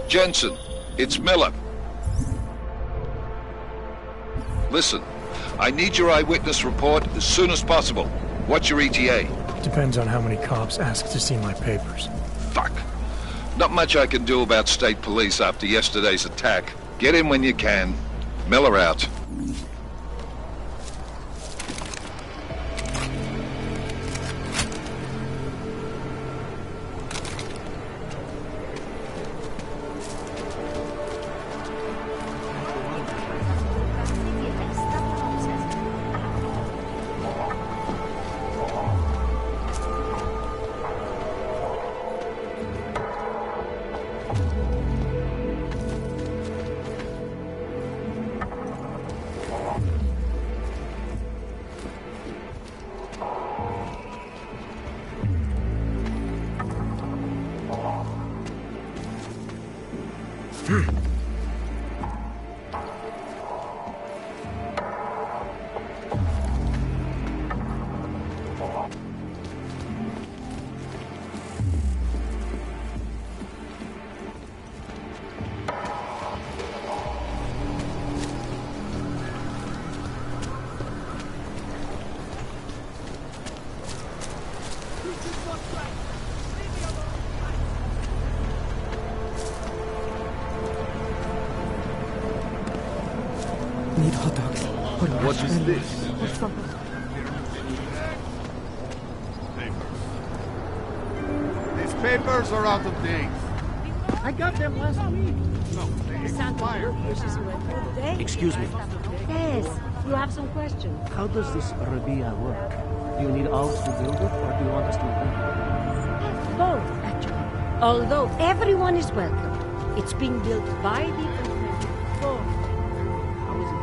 Jensen, it's Miller. Listen, I need your eyewitness report as soon as possible. What's your ETA? Depends on how many cops ask to see my papers. Fuck. Not much I can do about state police after yesterday's attack. Get in when you can. Miller out. Need hot dogs. What is this? These papers are out of date. I got them last week. No, they expired. Excuse me. Yes, you have some questions. How does this Rabia work? Do you need ours to build it, or do you want us to build it? Both, actually. Although everyone is welcome. It's being built by the infantry for. How is it?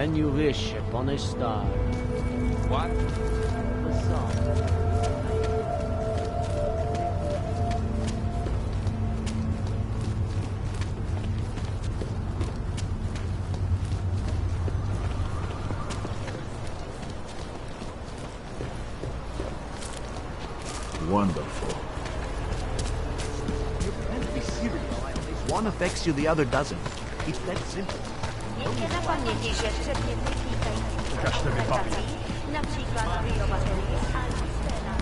When you wish upon a star. What? The song. Wonderful. You can't be serious. One affects you, the other doesn't. It's that simple. Nie zapomnijcie, że szybkie technika i na przykład biobaterie, alistera.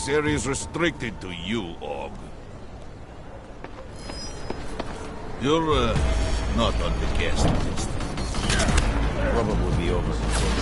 This area is restricted to you, Og. You're, not on the guest list. Probably be over before.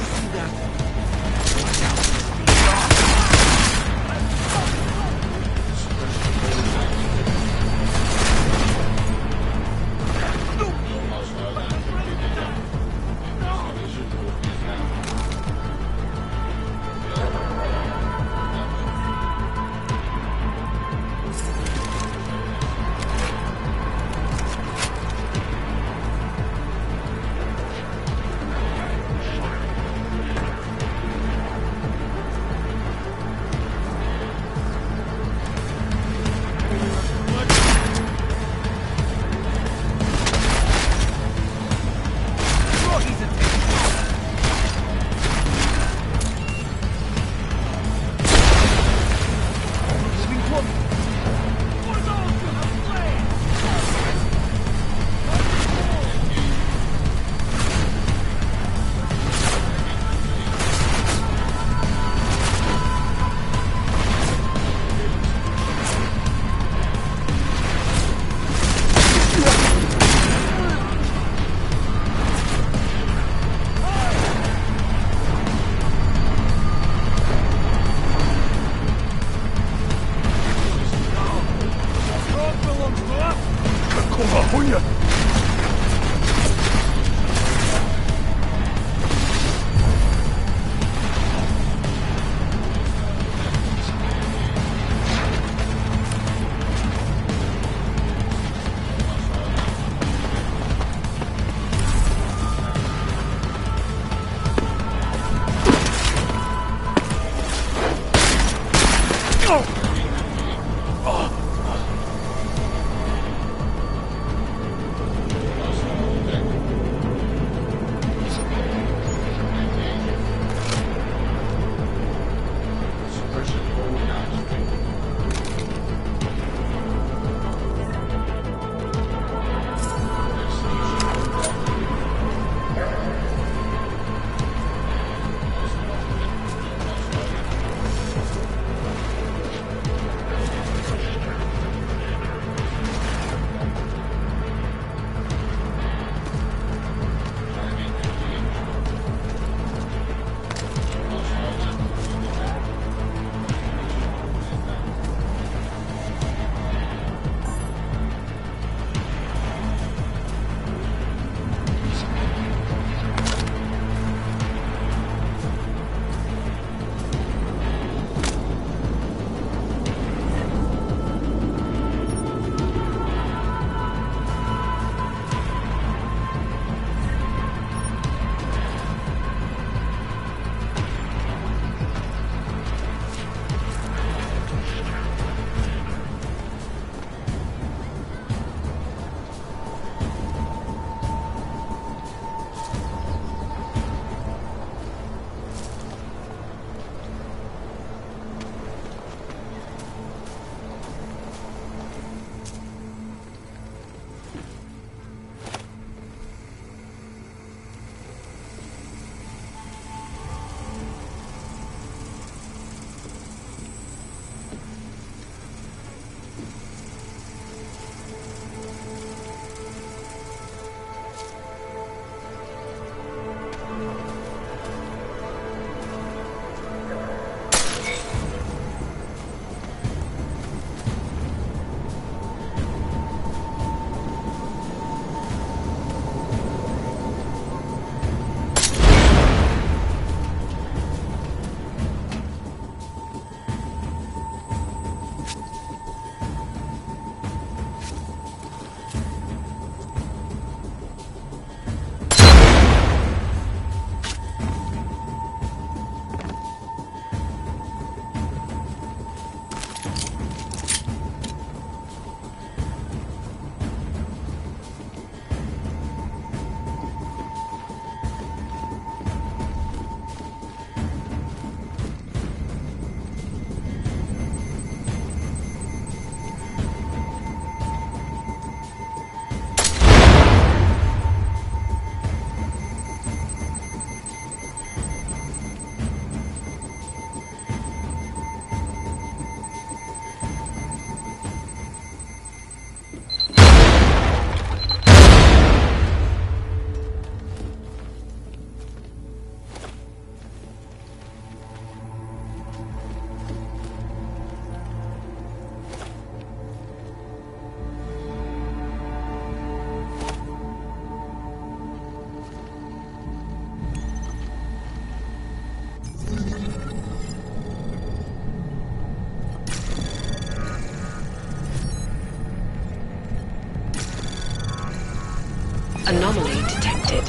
Anomaly detected.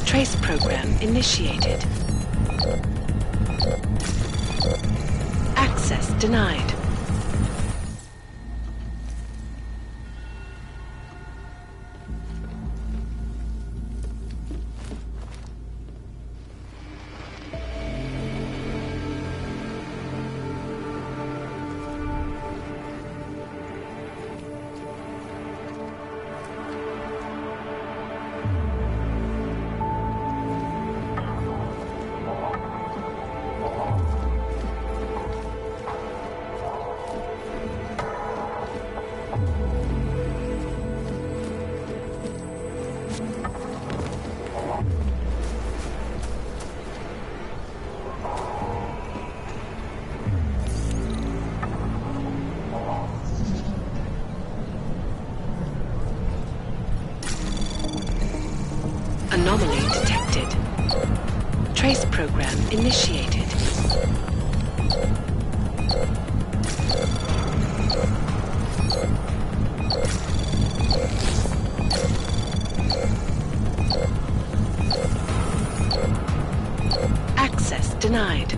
Trace program initiated. Access denied. Anomaly detected. Trace program initiated. Access denied.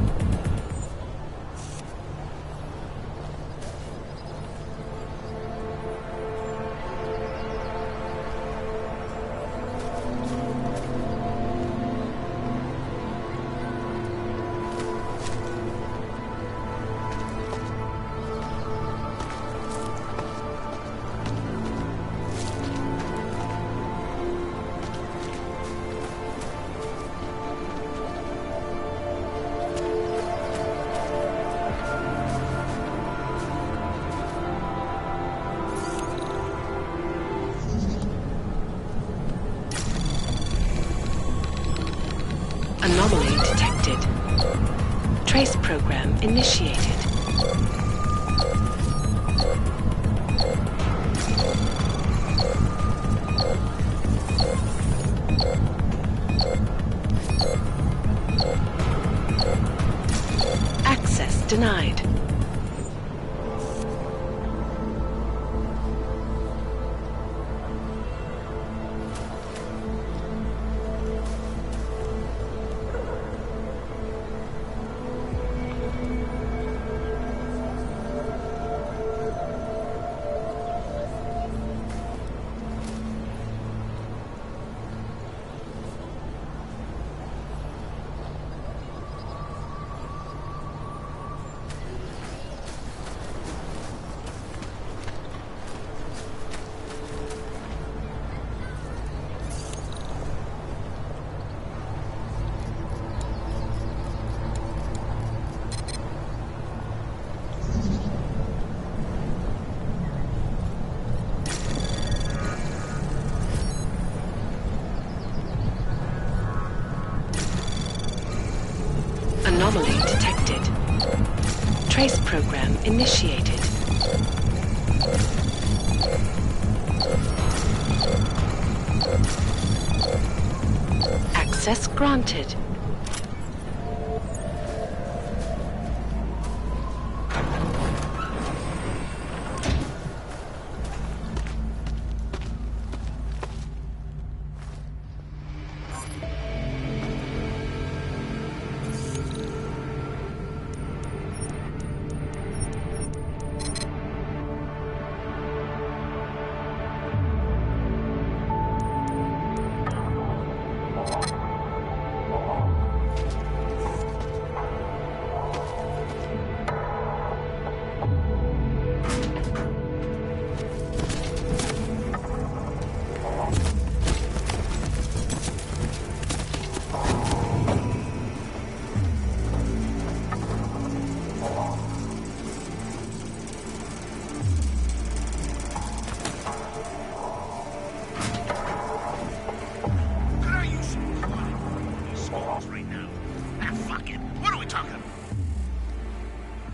Anomaly detected. Trace program initiated. Access denied. Anomaly detected. Trace program initiated. Access granted.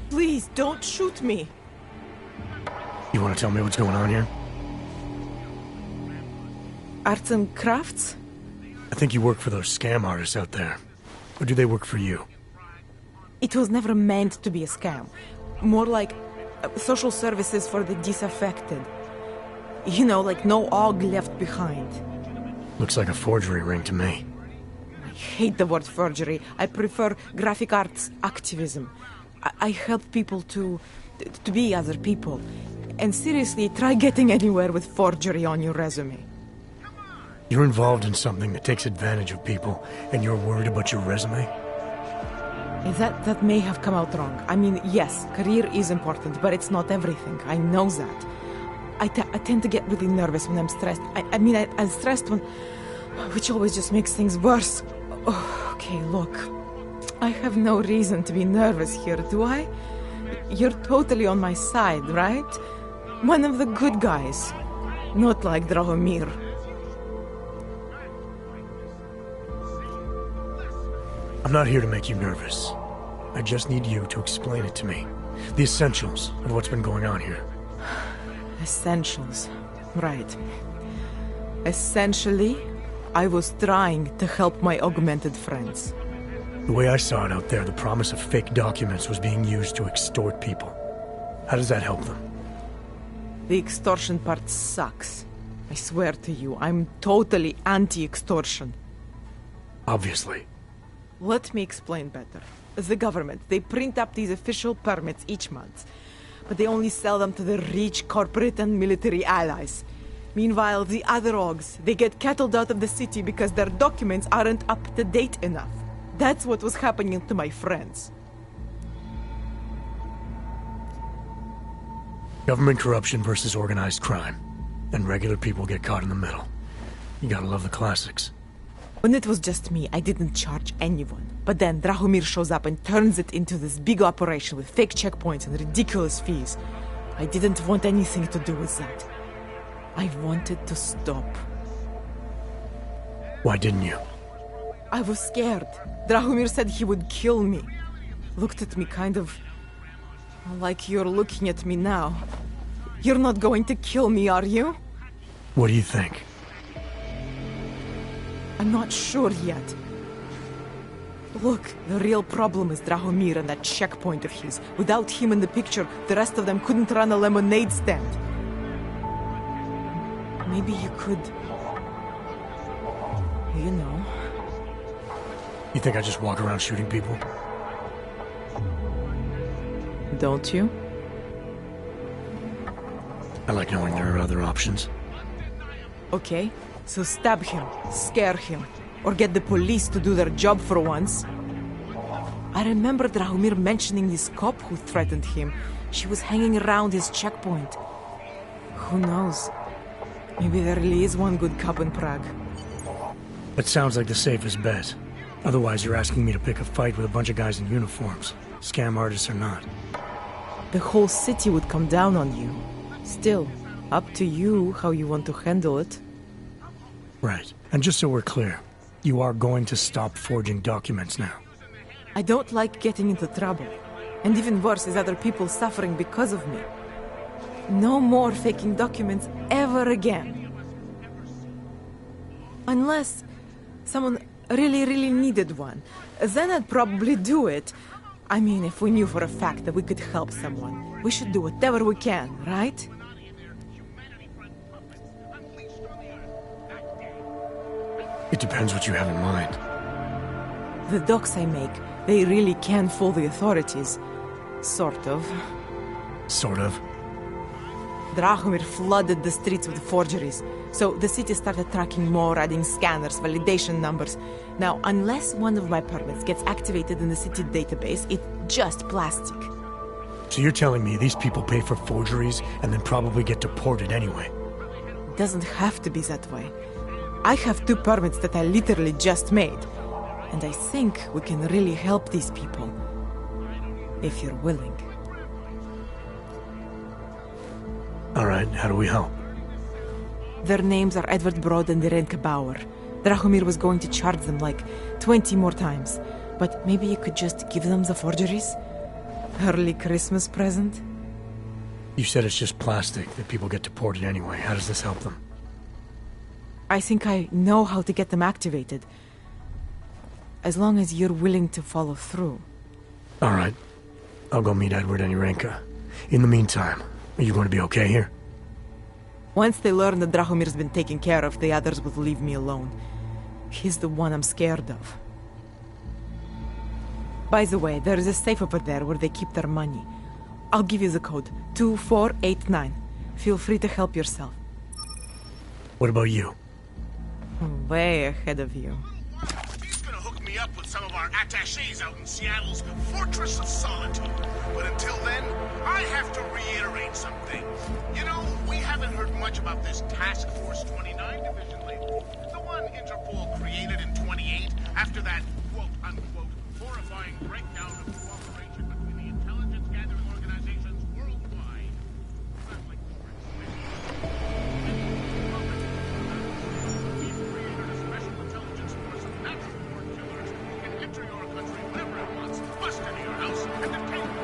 Please, don't shoot me. You want to tell me what's going on here? Arts and crafts? I think you work for those scam artists out there. Or do they work for you? It was never meant to be a scam. More like social services for the disaffected. You know, like no og left behind. Looks like a forgery ring to me. I hate the word forgery. I prefer graphic arts activism. I help people to be other people. And seriously, try getting anywhere with forgery on your resume. You're involved in something that takes advantage of people, and you're worried about your resume? That may have come out wrong. I mean, yes, career is important, but it's not everything. I know that. I tend to get really nervous when I'm stressed. I'm stressed when... which always just makes things worse. Oh, okay, look. I have no reason to be nervous here, do I? You're totally on my side, right? One of the good guys. Not like Drahomir. I'm not here to make you nervous. I just need you to explain it to me. The essentials of what's been going on here. Essentials. Right. Essentially, I was trying to help my augmented friends. The way I saw it out there, the promise of fake documents was being used to extort people. How does that help them? The extortion part sucks. I swear to you, I'm totally anti-extortion. Obviously. Let me explain better. The government, they print up these official permits each month, but they only sell them to the rich corporate and military allies. Meanwhile, the other orgs, they get cattled out of the city because their documents aren't up to date enough. That's what was happening to my friends. Government corruption versus organized crime. And regular people get caught in the middle. You gotta love the classics. When it was just me, I didn't charge anyone. But then Drahomir shows up and turns it into this big operation with fake checkpoints and ridiculous fees. I didn't want anything to do with that. I wanted to stop. Why didn't you? I was scared. Drahomir said he would kill me. Looked at me kind of... like you're looking at me now. You're not going to kill me, are you? What do you think? I'm not sure yet. Look, the real problem is Drahomir and that checkpoint of his. Without him in the picture, the rest of them couldn't run a lemonade stand. Maybe you could... you know... You think I just walk around shooting people? Don't you? I like knowing there are other options. Okay, so stab him, scare him, or get the police to do their job for once. I remember Drahomir mentioning this cop who threatened him. She was hanging around his checkpoint. Who knows? Maybe there really is one good cop in Prague. That sounds like the safest bet. Otherwise, you're asking me to pick a fight with a bunch of guys in uniforms. Scam artists or not. The whole city would come down on you. Still, up to you how you want to handle it. Right. And just so we're clear, you are going to stop forging documents now. I don't like getting into trouble. And even worse is other people suffering because of me. No more faking documents ever again. Unless someone really needed one. Then I'd probably do it. I mean, if we knew for a fact that we could help someone, we should do whatever we can, right? It depends what you have in mind. The docs I make, they really can fool the authorities. Sort of. Sort of. Drahomir flooded the streets with forgeries, so the city started tracking more, adding scanners, validation numbers. Now, unless one of my permits gets activated in the city database, it's just plastic. So you're telling me these people pay for forgeries and then probably get deported anyway? It doesn't have to be that way. I have 2 permits that I literally just made. And I think we can really help these people. If you're willing. Alright, how do we help? Their names are Edward Broad and Irenka Bauer. Drahomir was going to charge them like 20 more times. But maybe you could just give them the forgeries? Early Christmas present? You said it's just plastic, that people get deported anyway. How does this help them? I think I know how to get them activated. As long as you're willing to follow through. Alright. I'll go meet Edward and Irenka. In the meantime, are you going to be okay here? Once they learn that Drahomir's been taken care of, the others will leave me alone. He's the one I'm scared of. By the way, there is a safe over there where they keep their money. I'll give you the code. 2489. Feel free to help yourself. What about you? Way ahead of you. He's gonna hook me up with some of our attachés out in Seattle's Fortress of Solitude. But until then, I have to reiterate some things. You know, we haven't heard much about this Task Force 29 division lately. The one Interpol created in 28 after that quote-unquote horrifying breakdown of cooperation between the intelligence-gathering organizations worldwide. Not like the We've created a special intelligence force of natural-born killers who can enter your country whenever it wants, bust into your house, and detain you.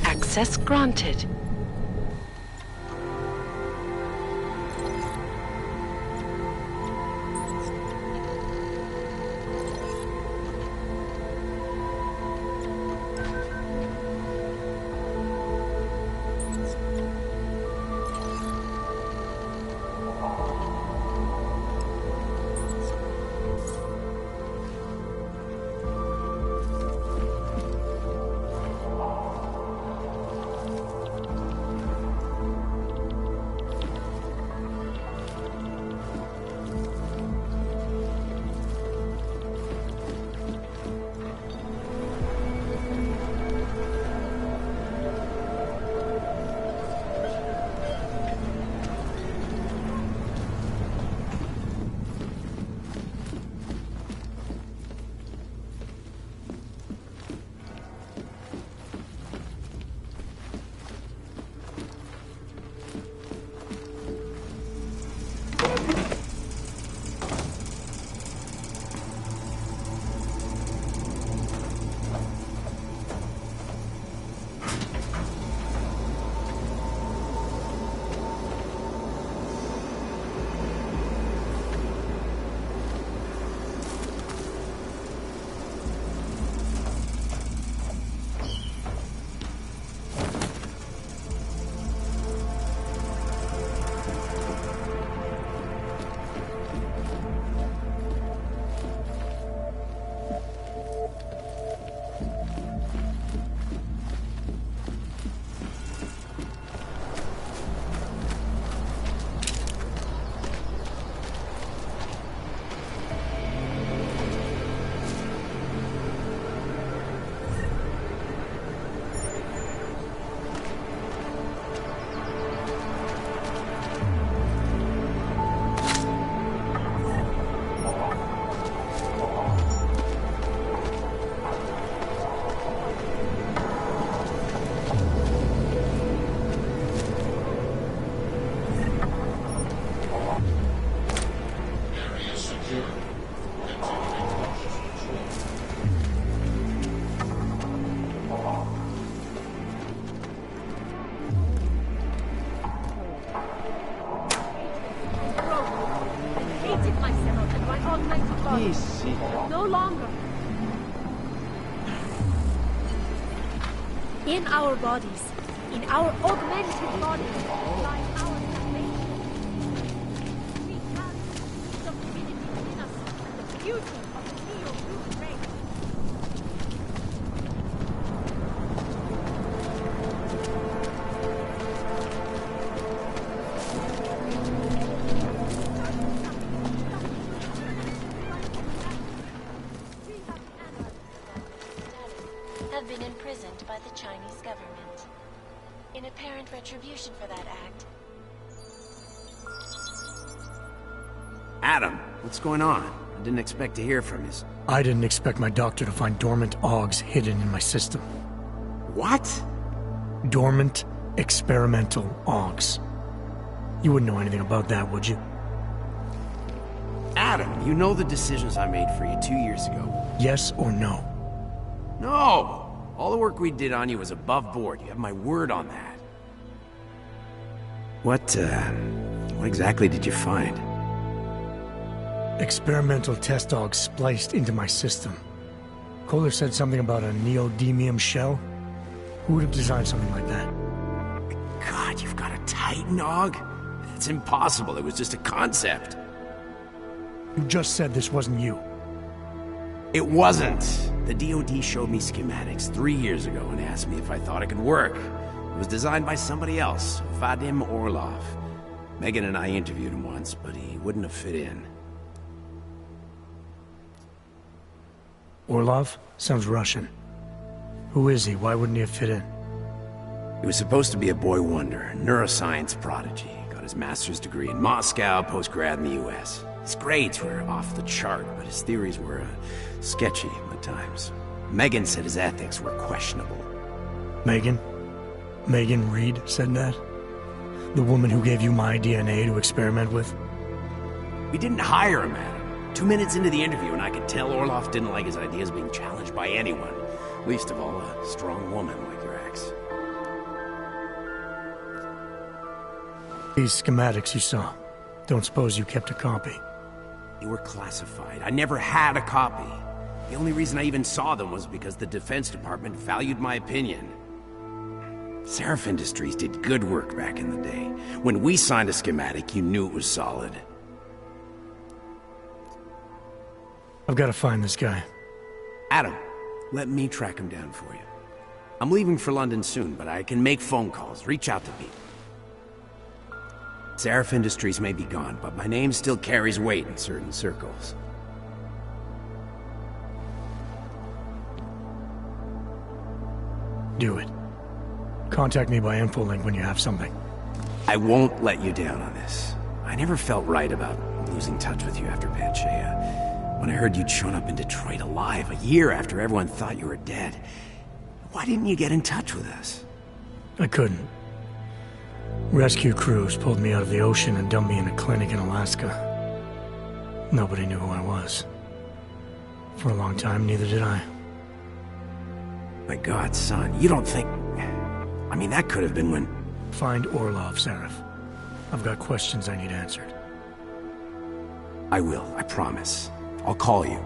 Access granted. Hated myself and my augmented body. Easy. No longer. In our bodies, in our augmented bodies, lies our salvation. We have the divinity within us and the beauty of the neo-human race. Have been imprisoned by the Chinese government. In apparent retribution for that act. Adam, what's going on? I didn't expect to hear from you. I didn't expect my doctor to find dormant augs hidden in my system. What? Dormant experimental augs. You wouldn't know anything about that, would you? Adam, you know the decisions I made for you 2 years ago. Yes or no? No! All the work we did on you was above board. You have my word on that. What exactly did you find? Experimental test augs spliced into my system. Kohler said something about a neodymium shell. Who would have designed something like that? God, you've got a Titan aug? It's impossible. It was just a concept. You just said this wasn't you. It wasn't. The DoD showed me schematics 3 years ago and asked me if I thought it could work. It was designed by somebody else, Vadim Orlov. Megan and I interviewed him once, but he wouldn't have fit in. Orlov? Sounds Russian. Who is he? Why wouldn't he have fit in? He was supposed to be a boy wonder, neuroscience prodigy. Got his master's degree in Moscow, post-grad in the US. His grades were off the chart, but his theories were sketchy at times. Megan said his ethics were questionable. Megan? Megan Reed said that? The woman who gave you my DNA to experiment with? We didn't hire him, Adam. 2 minutes into the interview, and I could tell Orlov didn't like his ideas being challenged by anyone. Least of all, a strong woman like your ex. These schematics you saw. Don't suppose you kept a copy? They were classified. I never had a copy. The only reason I even saw them was because the Defense Department valued my opinion. Seraph Industries did good work back in the day. When we signed a schematic, you knew it was solid. I've got to find this guy. Adam, let me track him down for you. I'm leaving for London soon, but I can make phone calls, reach out to people. Seraph Industries may be gone, but my name still carries weight in certain circles. Do it. Contact me by infolink when you have something. I won't let you down on this. I never felt right about losing touch with you after Panchea. When I heard you'd shown up in Detroit alive, a year after everyone thought you were dead, why didn't you get in touch with us? I couldn't. Rescue crews pulled me out of the ocean and dumped me in a clinic in Alaska. Nobody knew who I was. For a long time, neither did I. My God, son, you don't think... I mean, that could have been when... Find Orlov, Seraph. I've got questions I need answered. I will, I promise. I'll call you.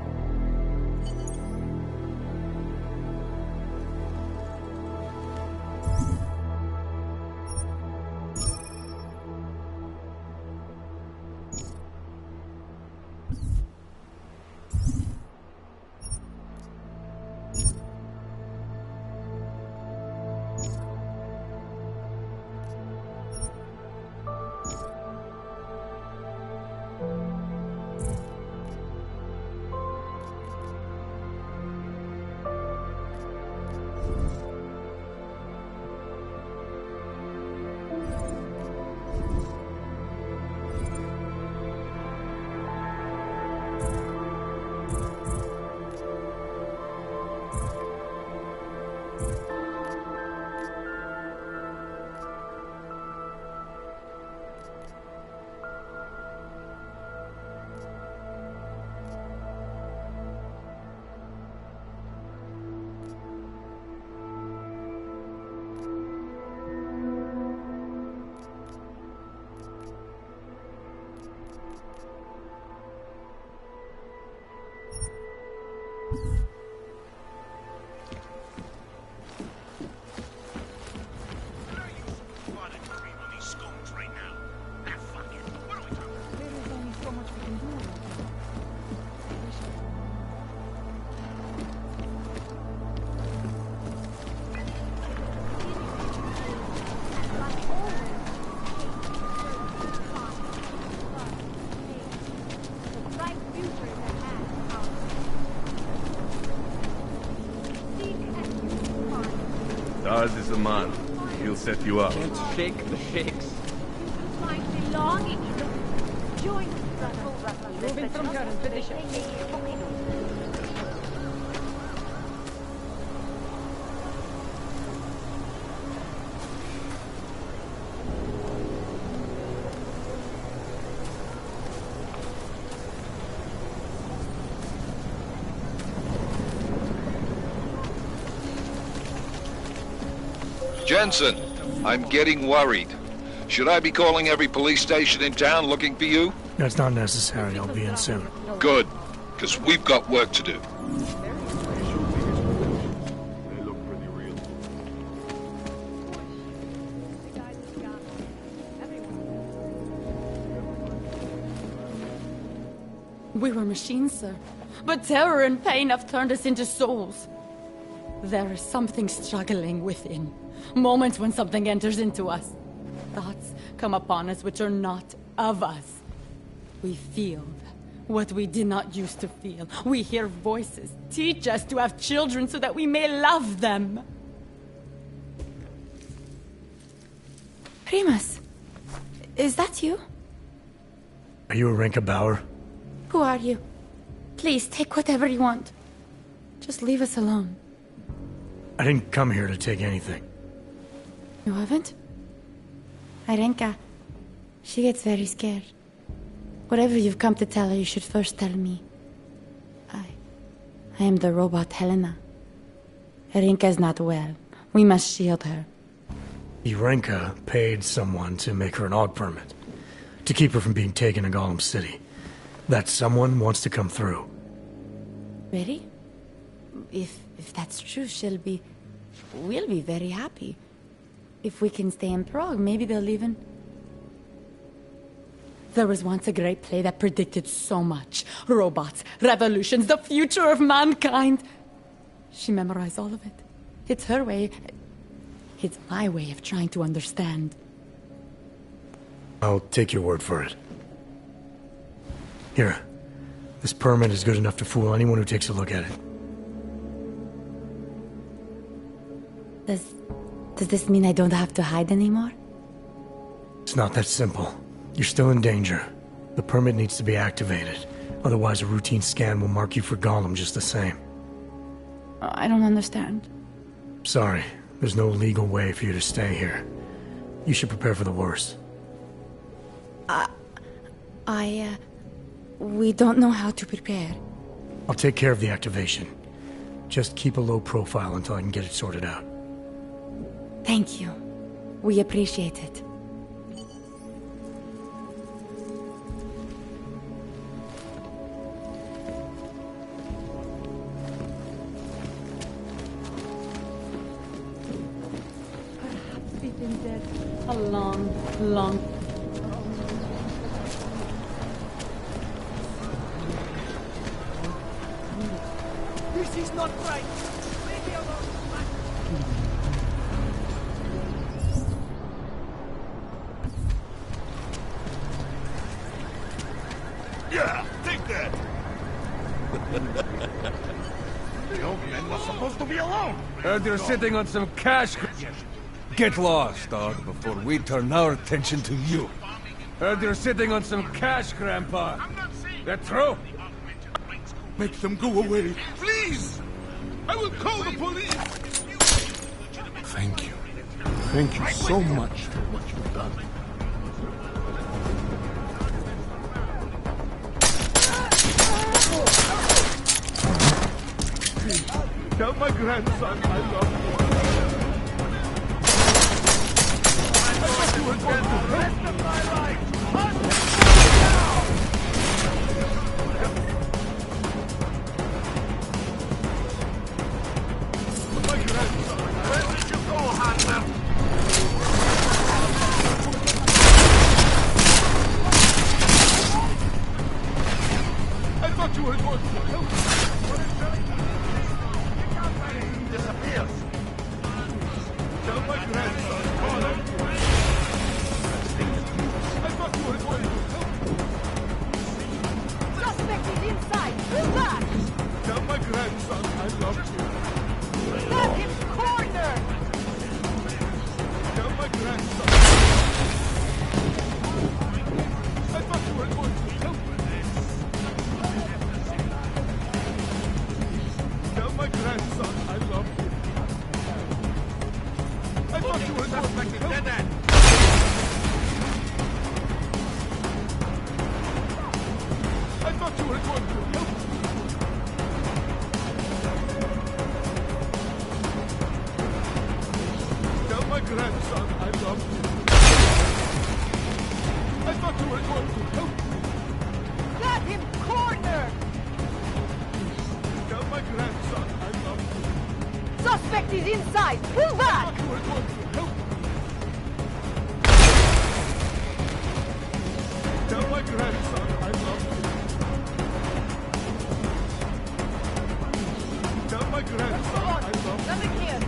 Daz is a man. He'll set you up. Can't shake the shakes. Find belonging in the joint, brother. Moving from current position. Jensen, I'm getting worried. Should I be calling every police station in town looking for you? That's not necessary. I'll be in soon. Good, because we've got work to do. We were machines, sir. But terror and pain have turned us into souls. There is something struggling within. Moments when something enters into us. Thoughts come upon us which are not of us. We feel what we did not used to feel. We hear voices teach us to have children so that we may love them. Primus, is that you? Are you Arinka Bauer? Who are you? Please, take whatever you want. Just leave us alone. I didn't come here to take anything. You haven't? Arenka, she gets very scared. Whatever you've come to tell her, you should first tell me. I am the robot Helena. Arenka is not well. We must shield her. Arenka paid someone to make her an AUG permit. To keep her from being taken to Gollum City. That someone wants to come through. Really? If that's true, we'll be very happy. If we can stay in Prague, maybe they'll even... There was once a great play that predicted so much. Robots, revolutions, the future of mankind. She memorized all of it. It's her way. It's my way of trying to understand. I'll take your word for it. Here. This permit is good enough to fool anyone who takes a look at it. Does this mean I don't have to hide anymore? It's not that simple. You're still in danger. The permit needs to be activated. Otherwise, a routine scan will mark you for Gollum just the same. I don't understand. Sorry. There's no legal way for you to stay here. You should prepare for the worst. We don't know how to prepare. I'll take care of the activation. Just keep a low profile until I can get it sorted out. Thank you. We appreciate it. Perhaps we've been dead a long... This is not right. Leave me alone. Yeah, take that! The old man was supposed to be alone! Heard you're sitting on some cash. Get lost, dog, before we turn our attention to you. Heard you're sitting on some cash, Grandpa. That true? Make them go away, please! I will call the police! Thank you. Thank you so much for what you've done. Tell my grandson I love him. I thought you were going to the rest of my life! My grandson, where did you go, Hunter? I thought you were going to help me. Disappears. Tell my grandson, Father. I thought you were going to help me. Suspect is inside! Who's that? Tell my grandson I love you. Got him cornered! grandson. I love you. I thought you were suspected. Dead end. I thought you were going to help me. Tell my grandson I love him. I thought you were going to help me. Got him cornered! Tell my grandson I love him. Suspect is inside! Pull back! I thought you were going to help me. Tell my grandson I love him. Tell my grandson I love him. Nothing here.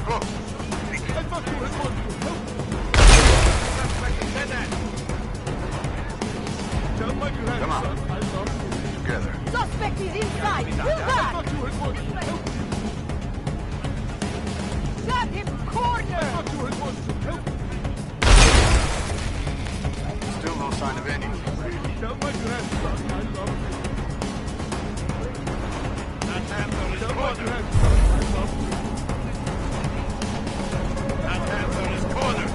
Close. I thought you were going to help me. Tell my grandson I love him. Together. Suspect is inside! Pull I back! thought you were going to help me. Got him cornered! I thought you were going to help me. Still no sign of any. Tell my grandson I love him. Tell my grandson I love him. That hand's on his corner.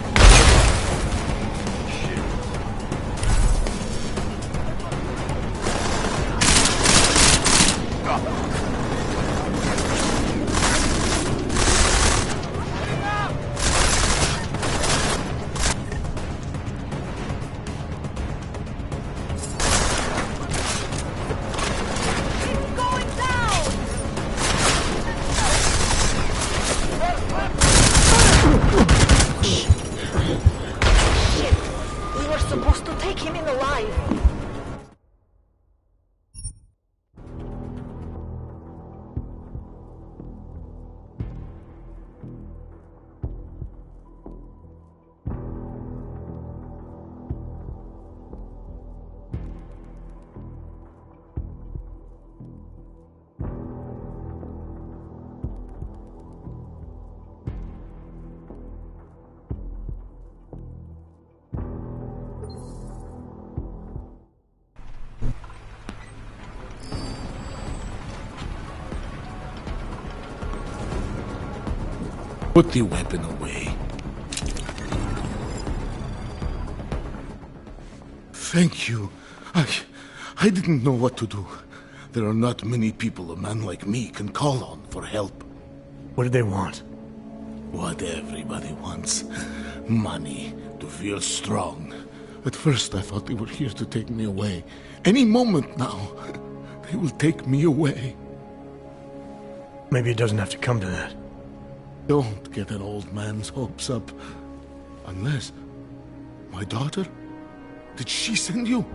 Put the weapon away. Thank you. I didn't know what to do. There are not many people a man like me can call on for help. What did they want? What everybody wants. Money, to feel strong. At first I thought they were here to take me away. Any moment now, they will take me away. Maybe it doesn't have to come to that. Don't get an old man's hopes up. Unless... my daughter? Did she send you?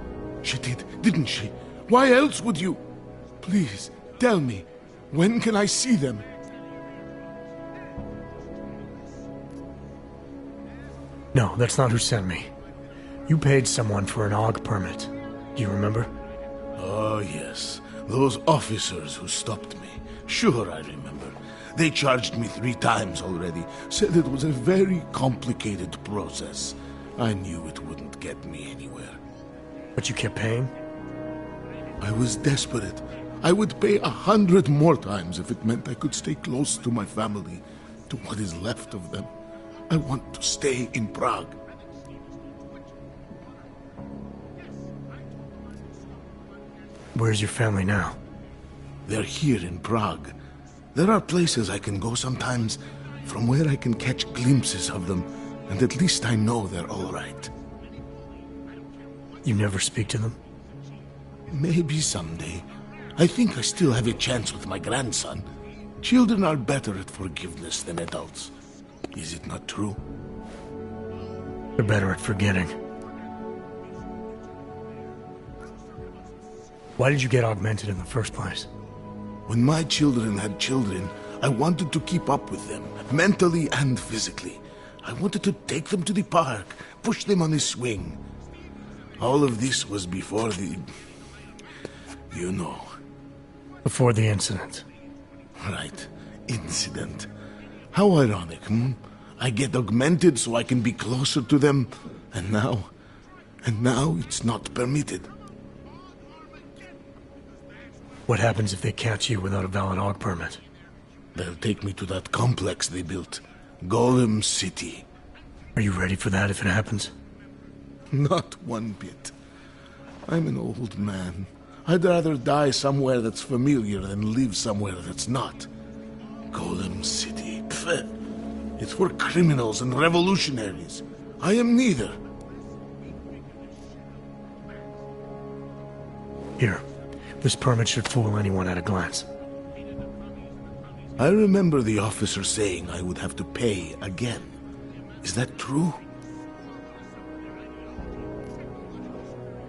She did, didn't she? Why else would you? Please, tell me. When can I see them? No, that's not who sent me. You paid someone for an AUG permit. Do you remember? Oh, yes. Those officers who stopped me. Sure, I remember. They charged me 3 times already. Said it was a very complicated process. I knew it wouldn't get me anywhere. But you kept paying? I was desperate. I would pay 100 more times if it meant I could stay close to my family, to what is left of them. I want to stay in Prague. Where's your family now? They're here in Prague. There are places I can go sometimes, from where I can catch glimpses of them, and at least I know they're all right. You never speak to them? Maybe someday. I think I still have a chance with my grandson. Children are better at forgiveness than adults. Is it not true? They're better at forgetting. Why did you get augmented in the first place? When my children had children, I wanted to keep up with them, mentally and physically. I wanted to take them to the park, push them on a swing. All of this was before the... you know. Before the incident. Right. Incident. How ironic, hmm? I get augmented so I can be closer to them, and now it's not permitted. What happens if they catch you without a valid AUG permit? They'll take me to that complex they built. Golem City. Are you ready for that if it happens? Not one bit. I'm an old man. I'd rather die somewhere that's familiar than live somewhere that's not. Golem City. Pfft. It's for criminals and revolutionaries. I am neither. Here. This permit should fool anyone at a glance. I remember the officer saying I would have to pay again. Is that true?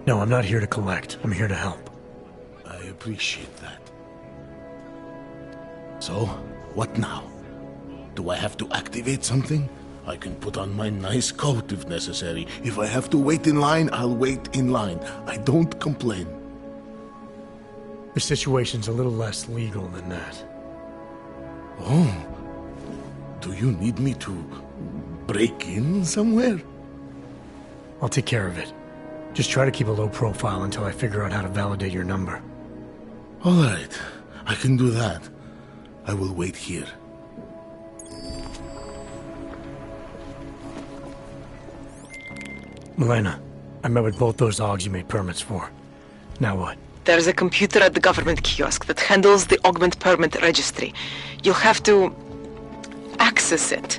No, I'm not here to collect. I'm here to help. I appreciate that. So, what now? Do I have to activate something? I can put on my nice coat if necessary. If I have to wait in line, I'll wait in line. I don't complain. The situation's a little less legal than that. Oh. Do you need me to break in somewhere? I'll take care of it. Just try to keep a low profile until I figure out how to validate your number. All right. I can do that. I will wait here. Milena, I met with both those Augs you made permits for. Now what? There's a computer at the government kiosk that handles the augment permit registry. You'll have to access it,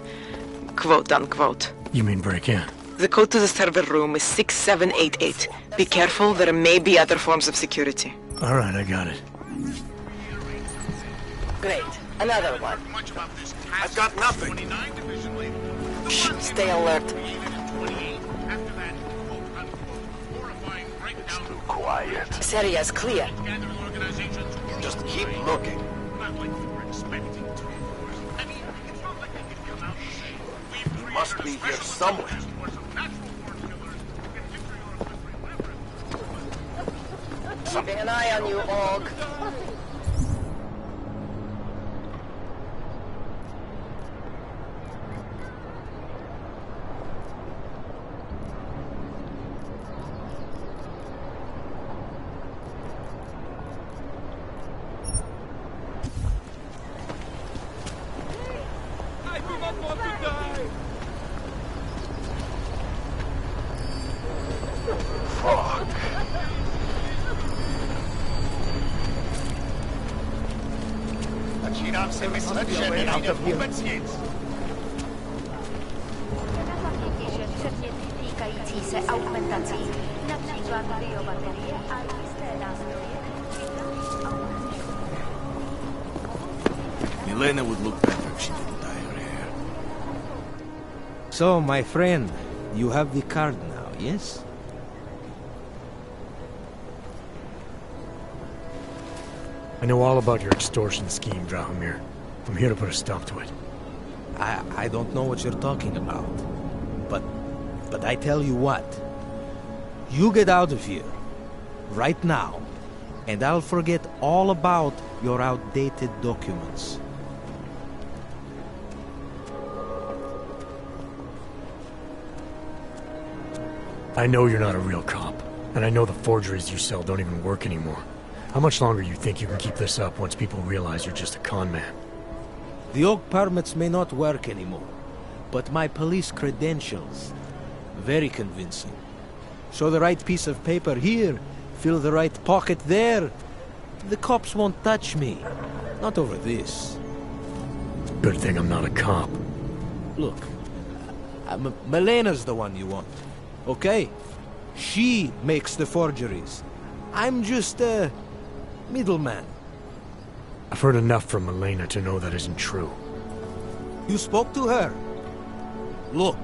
quote unquote. You mean break in? The code to the server room is 6788. Be careful, there may be other forms of security. All right, I got it. Great. Another one. I've got nothing. Shh, stay alert. It's too quiet. This area's clear. Just keep looking. He must be here somewhere. Keeping an eye on you, Aug. Out of here. Předměty týkající se augmentací, například biobaterie a jisté nástroje. Milena would look better if she didn't dye her hair. So, my friend, you have the card now, yes? I know all about your extortion scheme, Drahomir. I'm here to put a stop to it. I don't know what you're talking about. But I tell you what. You get out of here. Right now. And I'll forget all about your outdated documents. I know you're not a real cop. And I know the forgeries you sell don't even work anymore. How much longer you think you can keep this up once people realize you're just a con man? The oak permits may not work anymore, but my police credentials, very convincing. Show the right piece of paper here, fill the right pocket there. The cops won't touch me. Not over this. Good thing I'm not a cop. Look, Melena's the one you want, okay? She makes the forgeries. I'm just a middleman. I've heard enough from Milena to know that isn't true. You spoke to her? Look,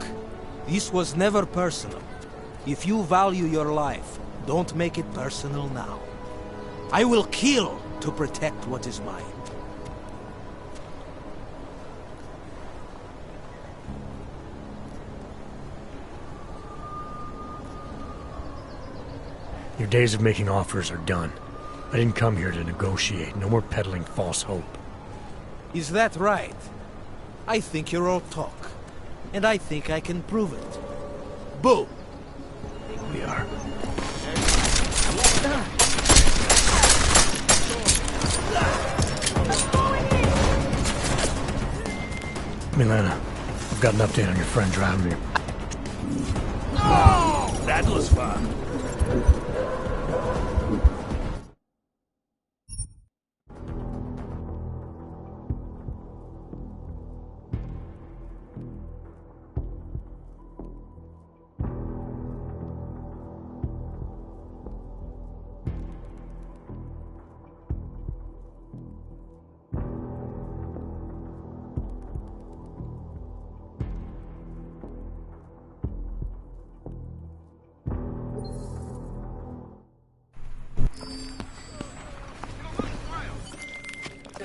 this was never personal. If you value your life, don't make it personal now. I will kill to protect what is mine. Your days of making offers are done. I didn't come here to negotiate. No more peddling false hope. Is that right? I think you're all talk. And I think I can prove it. Boo! We are. Milena, I've got an update on your friend driving me. Oh, that was fun.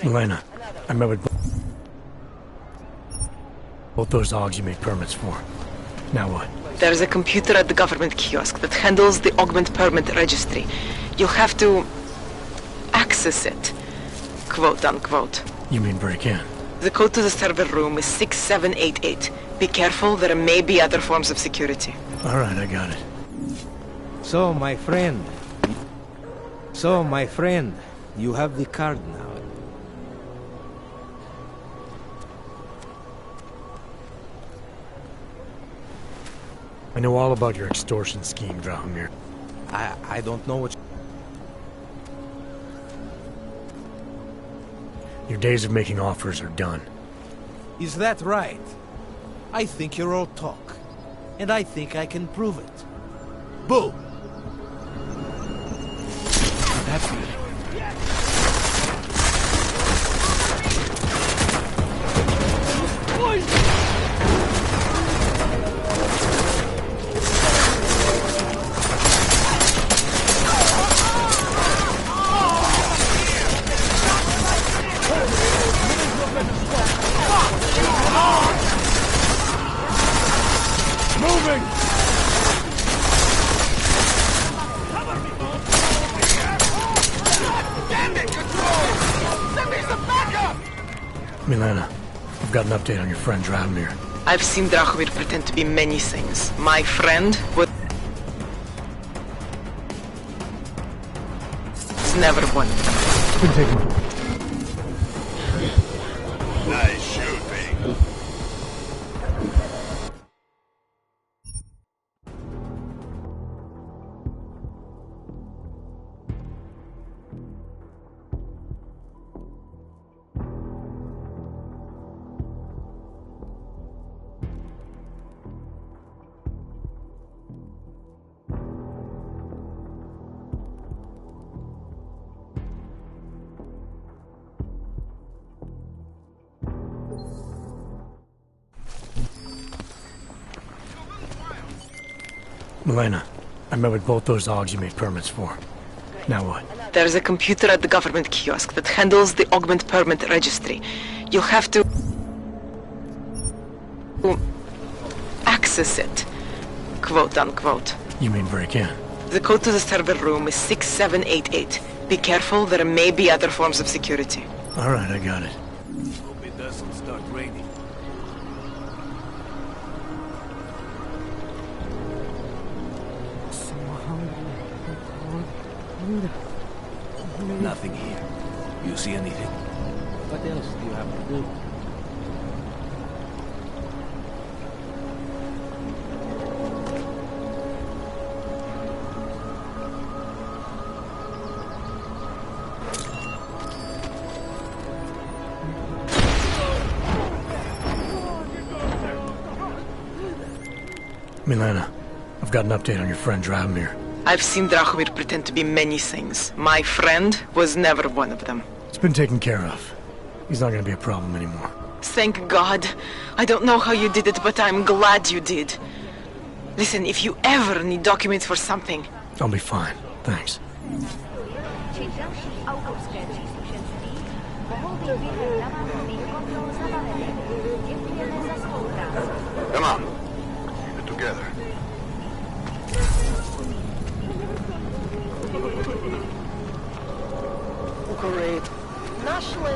Milena, I met with both those dogs you made permits for. Now what? There's a computer at the government kiosk that handles the augment permit registry. You'll have to access it, quote unquote. You mean break in? The code to the server room is 6788. Be careful, there may be other forms of security. All right, I got it. So, my friend, you have the card now. I know all about your extortion scheme, Drahomir. I don't know what... Your days of making offers are done. Is that right? I think you're all talk. And I think I can prove it. Boo! That's me. Milena, I've got an update on your friend Drahomir. I've seen Drahomir pretend to be many things. My friend was never one of them. Been taken. Nice shooting. Milena, I met with both those dogs you made permits for. Now what? There's a computer at the government kiosk that handles the augment permit registry. You'll have to access it, quote unquote. You mean break in? The code to the server room is 6788. Be careful, there may be other forms of security. All right, I got it. Hope it doesn't start raining. Nothing here. You see anything? What else do you have to do? Milena, I've got an update on your friend Drahomir. I've seen Drahomir pretend to be many things. My friend was never one of them. It's been taken care of. He's not gonna be a problem anymore. Thank God. I don't know how you did it, but I'm glad you did. Listen, if you ever need documents for something... I'll be fine. Thanks. Come on. Get together. Great. Нашли.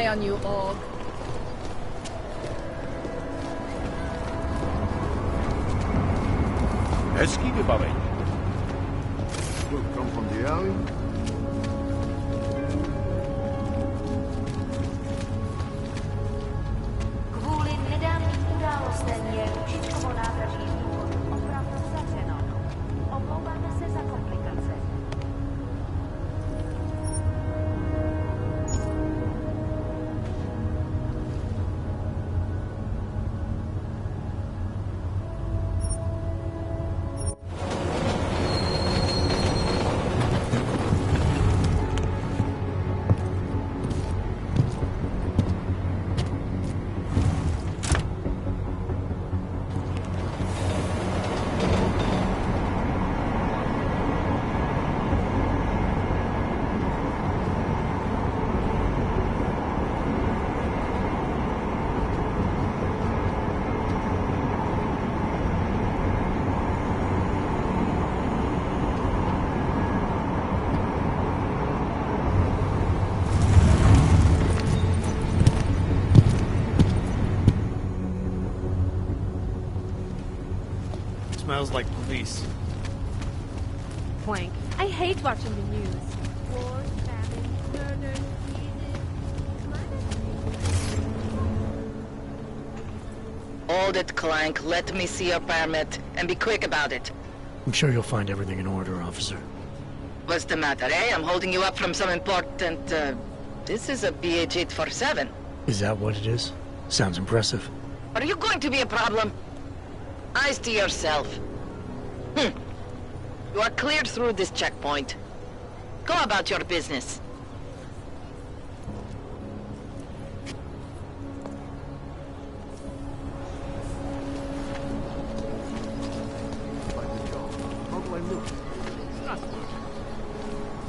on you, Og. Hezký vybavení. Will come from the alley. Kvůli nedávným událostem je Ružičkovo nádraží z důvodu opravdu zavřeno. Omlouváme se za komplikace. Smells like police. Plank. I hate watching the news. Wars, famine, murders, Hold it, Clank. Let me see your permit, and be quick about it. I'm sure you'll find everything in order, officer. What's the matter, eh? I'm holding you up from some important, This is a BH-847. Is that what it is? Sounds impressive. Are you going to be a problem? Eyes to yourself. You are cleared through this checkpoint. Go about your business.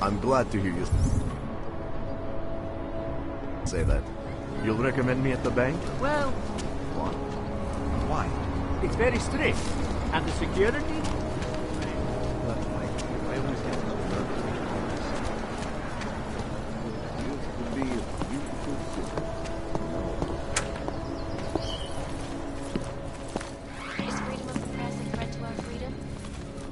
I'm glad to hear you say that. You'll recommend me at the bank? Well, What? why? It's very strict. And the security? I always get so nervous. It used to be a beautiful city. Is freedom of the press a threat to our freedom?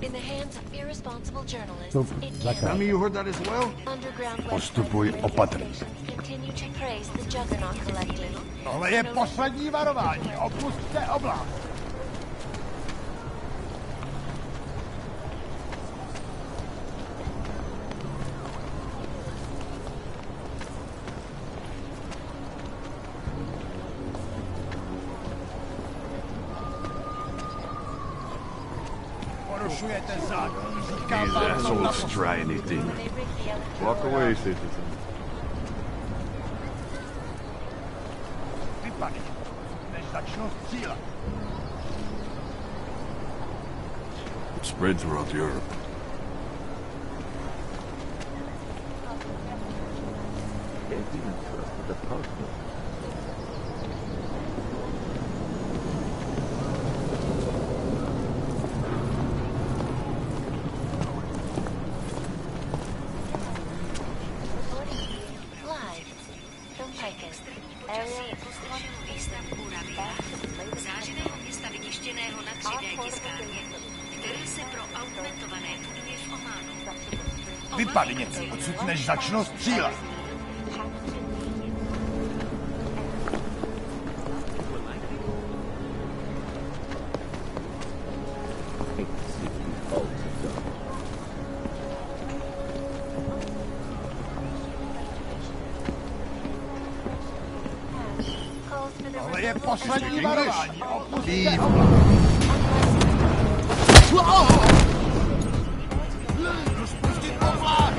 In the hands of irresponsible journalists, it can Tell me you heard that as well? underground Postupuj opatrně. continue to praise the Juggernaut Collective. Tohle je poslední varování. Opusťte oblast. Porušujete zákon. Říkám These vám to assholes naposledy. try anything. Walk away, citizen. Vypadni, než začnu střílet. It spread throughout Europe. Can't even trust the department. Live from Paikin. Area zářivého města vytištěného na 3D tiskárně, které se pro augmentované buduje v Ománu. Vypadni, odsud než začnu střílet. Tohle je poslední varování. Opusťte oblast. Rozpustit ovlák!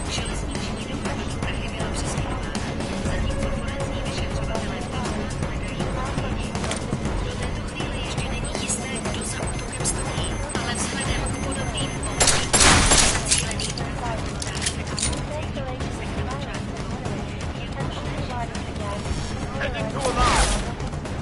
Železniční dopravní trhy byla přesměrována, zatímco forenzní vyšetřovatelé v Pánu hledají páchaní. Do této chvíle ještě není jisté, kdo za útokem stojí, ale vzhledem k podobným pokusům zacíleným Heading to a line.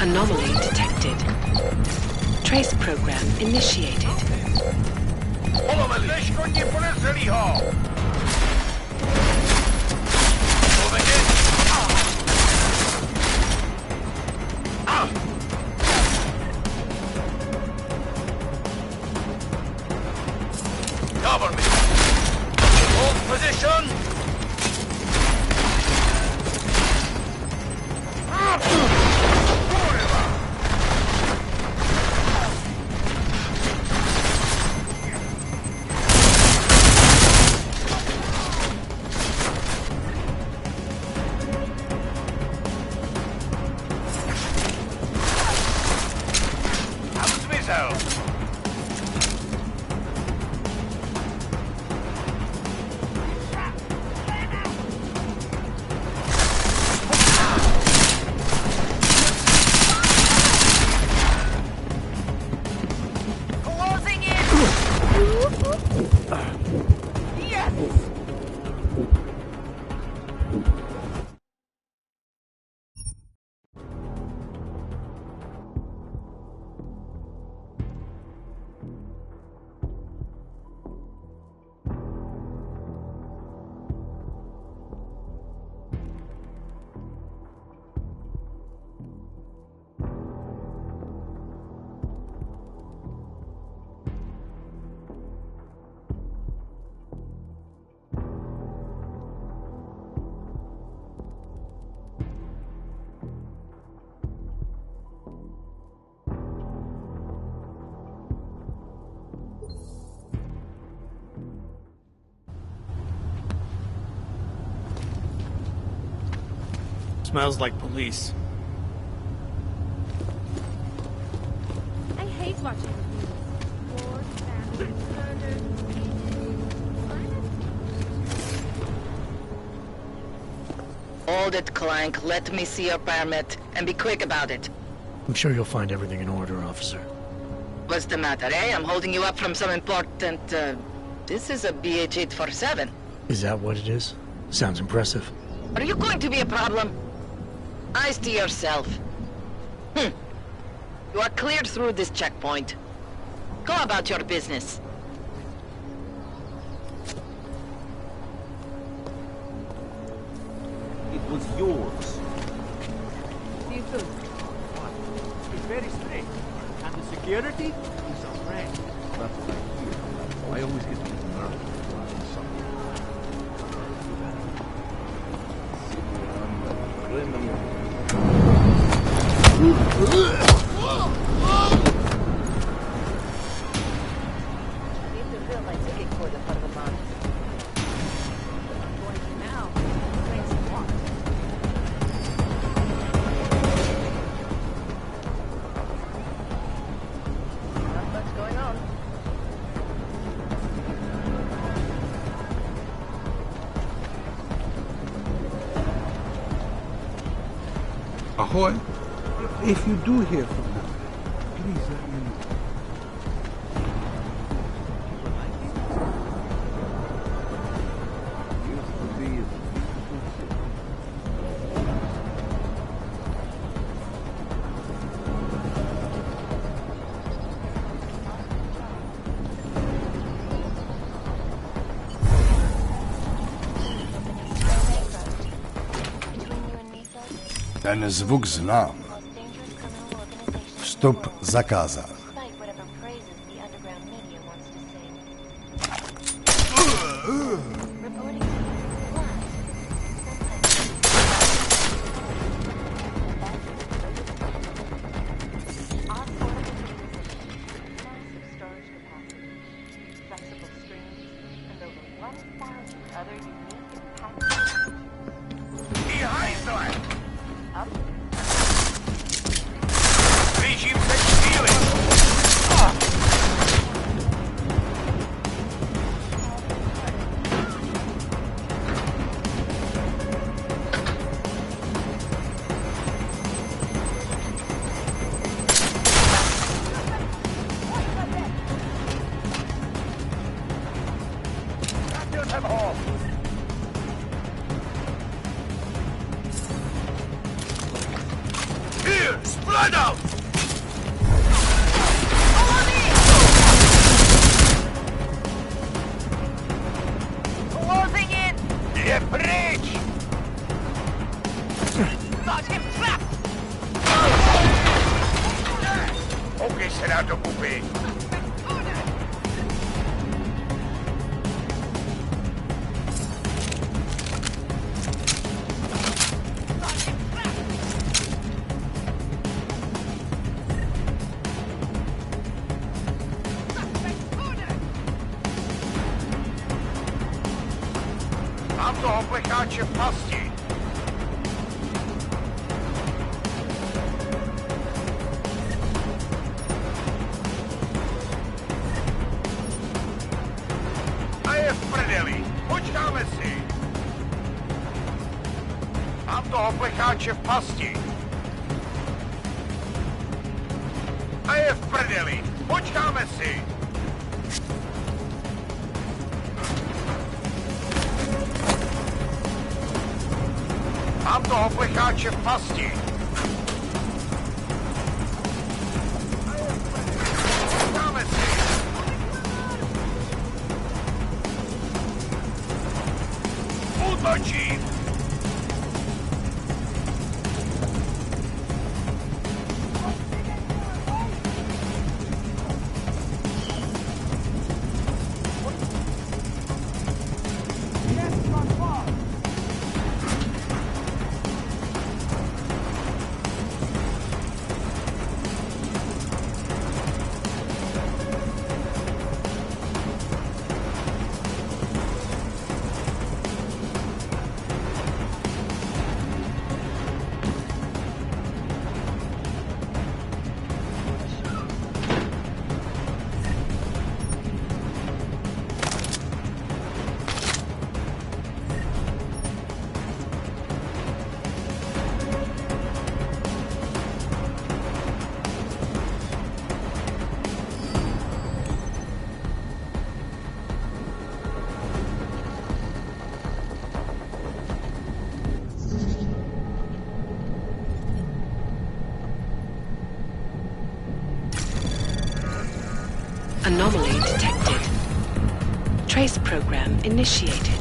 Anomaly detected. Trace program initiated. Cover me! Hold position! Smells like police. I hate watching the news. Wars, famine, murder, Hold it, Clank. Let me see your permit. And be quick about it. I'm sure you'll find everything in order, officer. What's the matter, eh? I'm holding you up from some important, This is a BH-847. Is that what it is? Sounds impressive. Are you going to be a problem? Eyes to yourself. You are cleared through this checkpoint. Go about your business. It was yours. Seafood. It's very strange. And the security is a friend. That's what I hear. I always get these nerves flying something. Ahoy! If you do hear from them, please let me know. Used to be a beautiful city. Ten zvuk znám. Vstup zakázán. Regime said stealing! Shadow! Closing in! Nie pryč! Got him trapped! Koukej se na to, kupy! Mám toho plecháče v pasti. A je v prdeli. Počkáme si. Mám toho plecháče v pasti. A je v prdeli. Počkáme si. Mám toho plecháče v pasti. Dáme si. Útočí. Anomaly detected. Trace program initiated.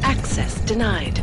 Access denied.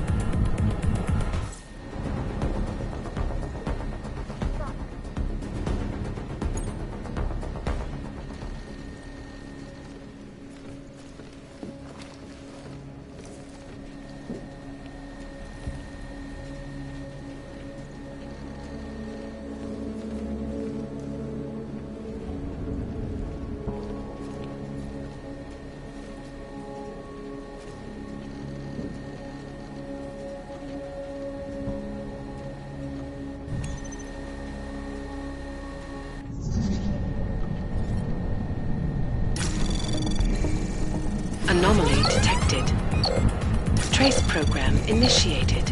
Anomaly detected. Trace program initiated.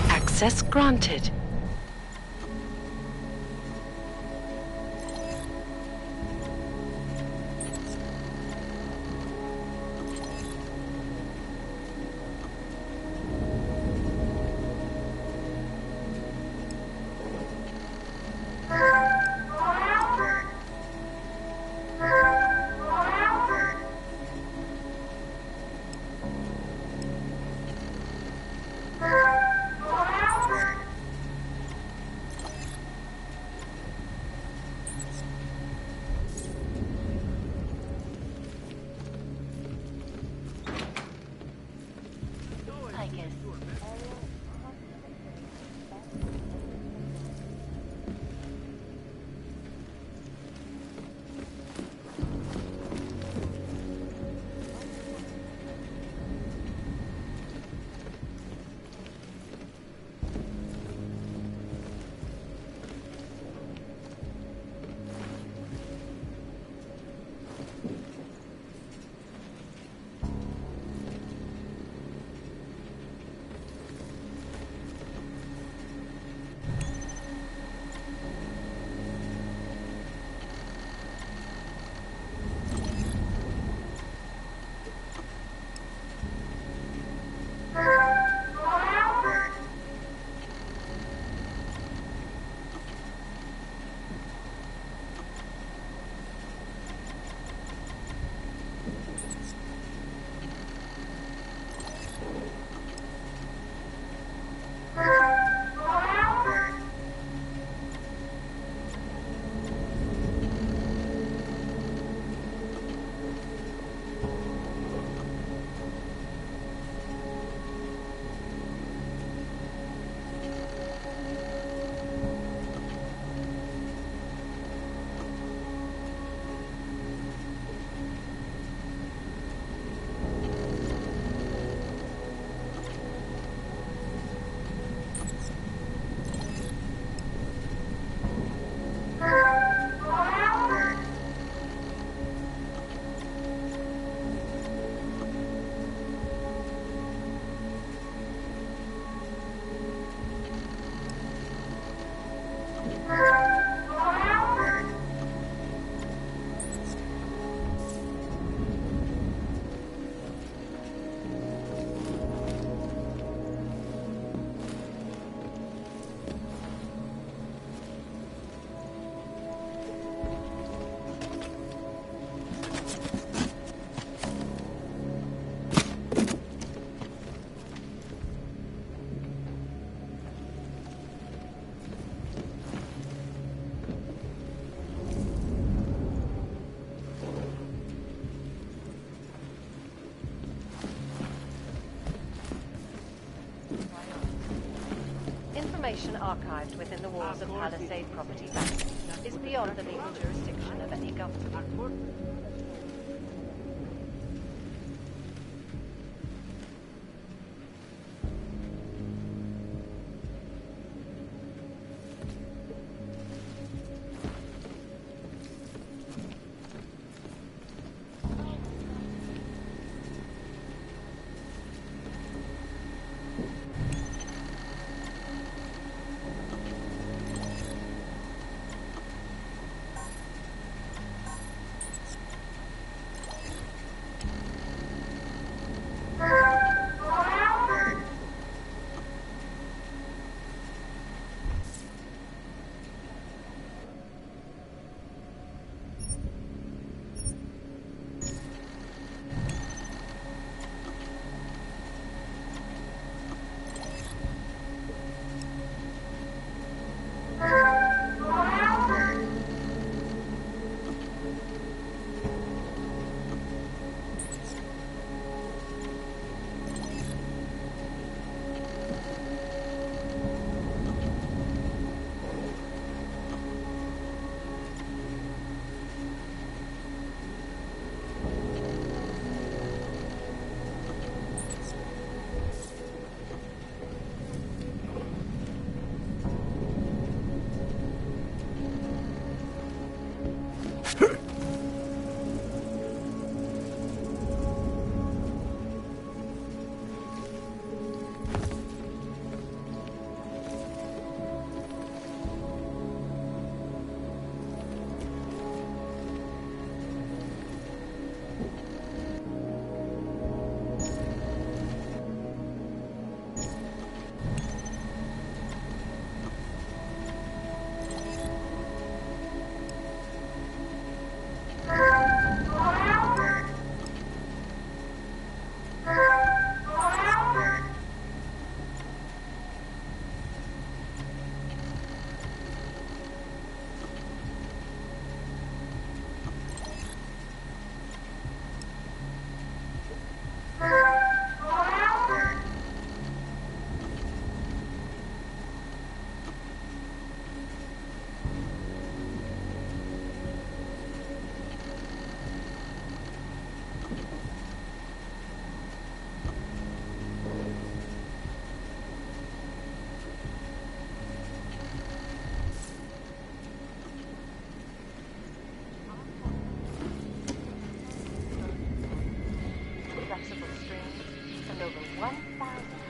Access granted. archived within the walls of Palisade Property Bank is beyond the legal jurisdiction of any government.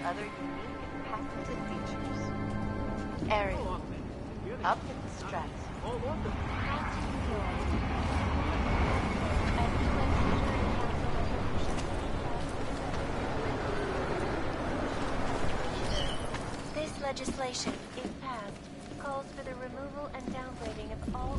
Other unique and patented features. Area. Up in the strats. This legislation, if passed, calls for the removal and downgrading of all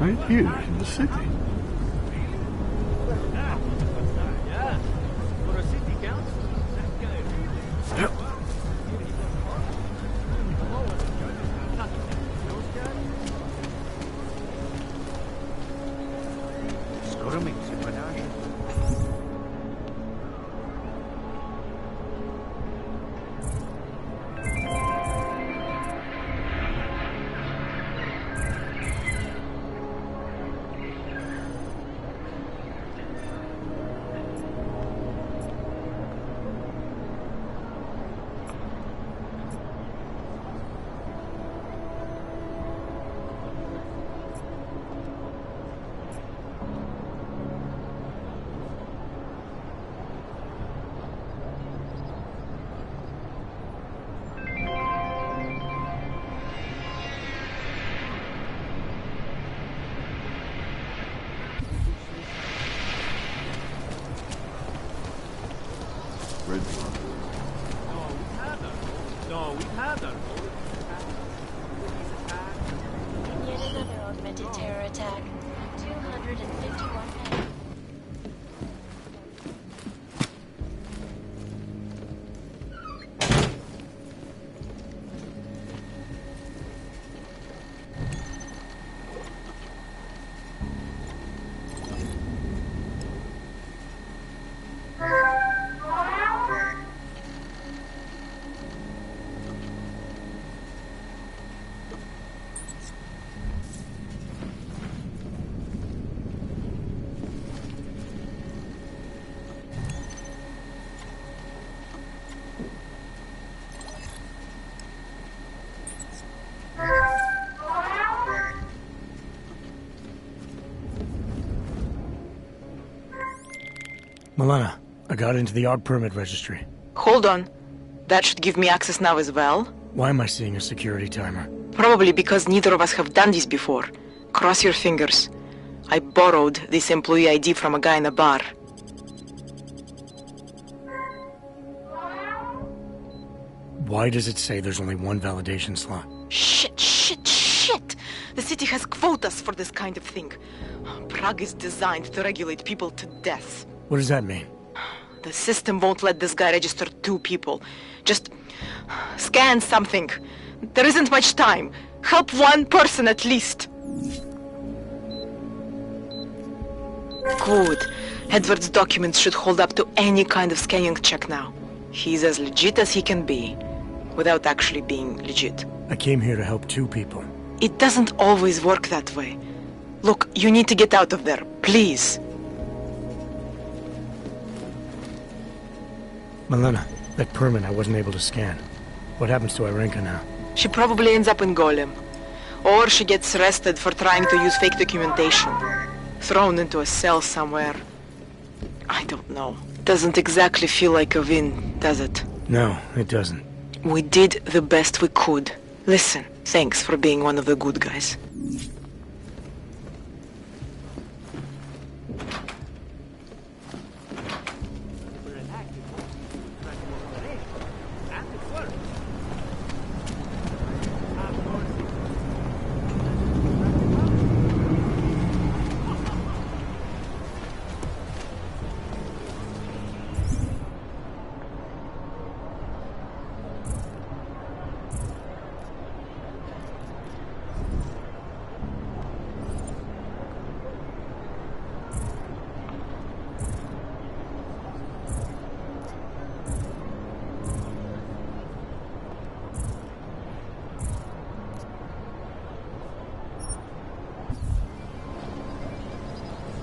Right here in the city. No, we've had that. Milena, I got into the AUG permit registry. Hold on. That should give me access now as well. Why am I seeing a security timer? Probably because neither of us have done this before. Cross your fingers. I borrowed this employee ID from a guy in a bar. Why does it say there's only one validation slot? Shit! The city has quotas for this kind of thing. Prague is designed to regulate people to death. What does that mean? The system won't let this guy register 2 people. Just scan something. There isn't much time. Help one person at least. Good. Edward's documents should hold up to any kind of scanning check now. He's as legit as he can be, without actually being legit. I came here to help 2 people. It doesn't always work that way. Look, you need to get out of there, please. Milena, that permit I wasn't able to scan. What happens to Irenka now? She probably ends up in Golem. Or she gets arrested for trying to use fake documentation. Thrown into a cell somewhere. I don't know. Doesn't exactly feel like a win, does it? No, it doesn't. We did the best we could. Listen, thanks for being one of the good guys.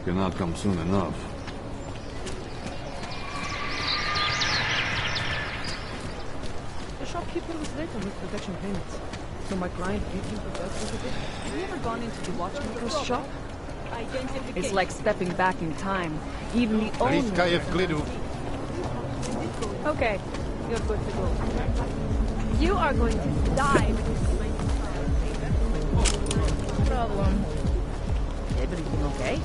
Cannot come soon enough. The shopkeeper was late on his protection payments, so my client gave him the best of it. Have you ever gone into the watchmaker's shop? Identification. It's like stepping back in time. Even the owner... Okay, you're good to go. You are going to die. Problem. Everything okay?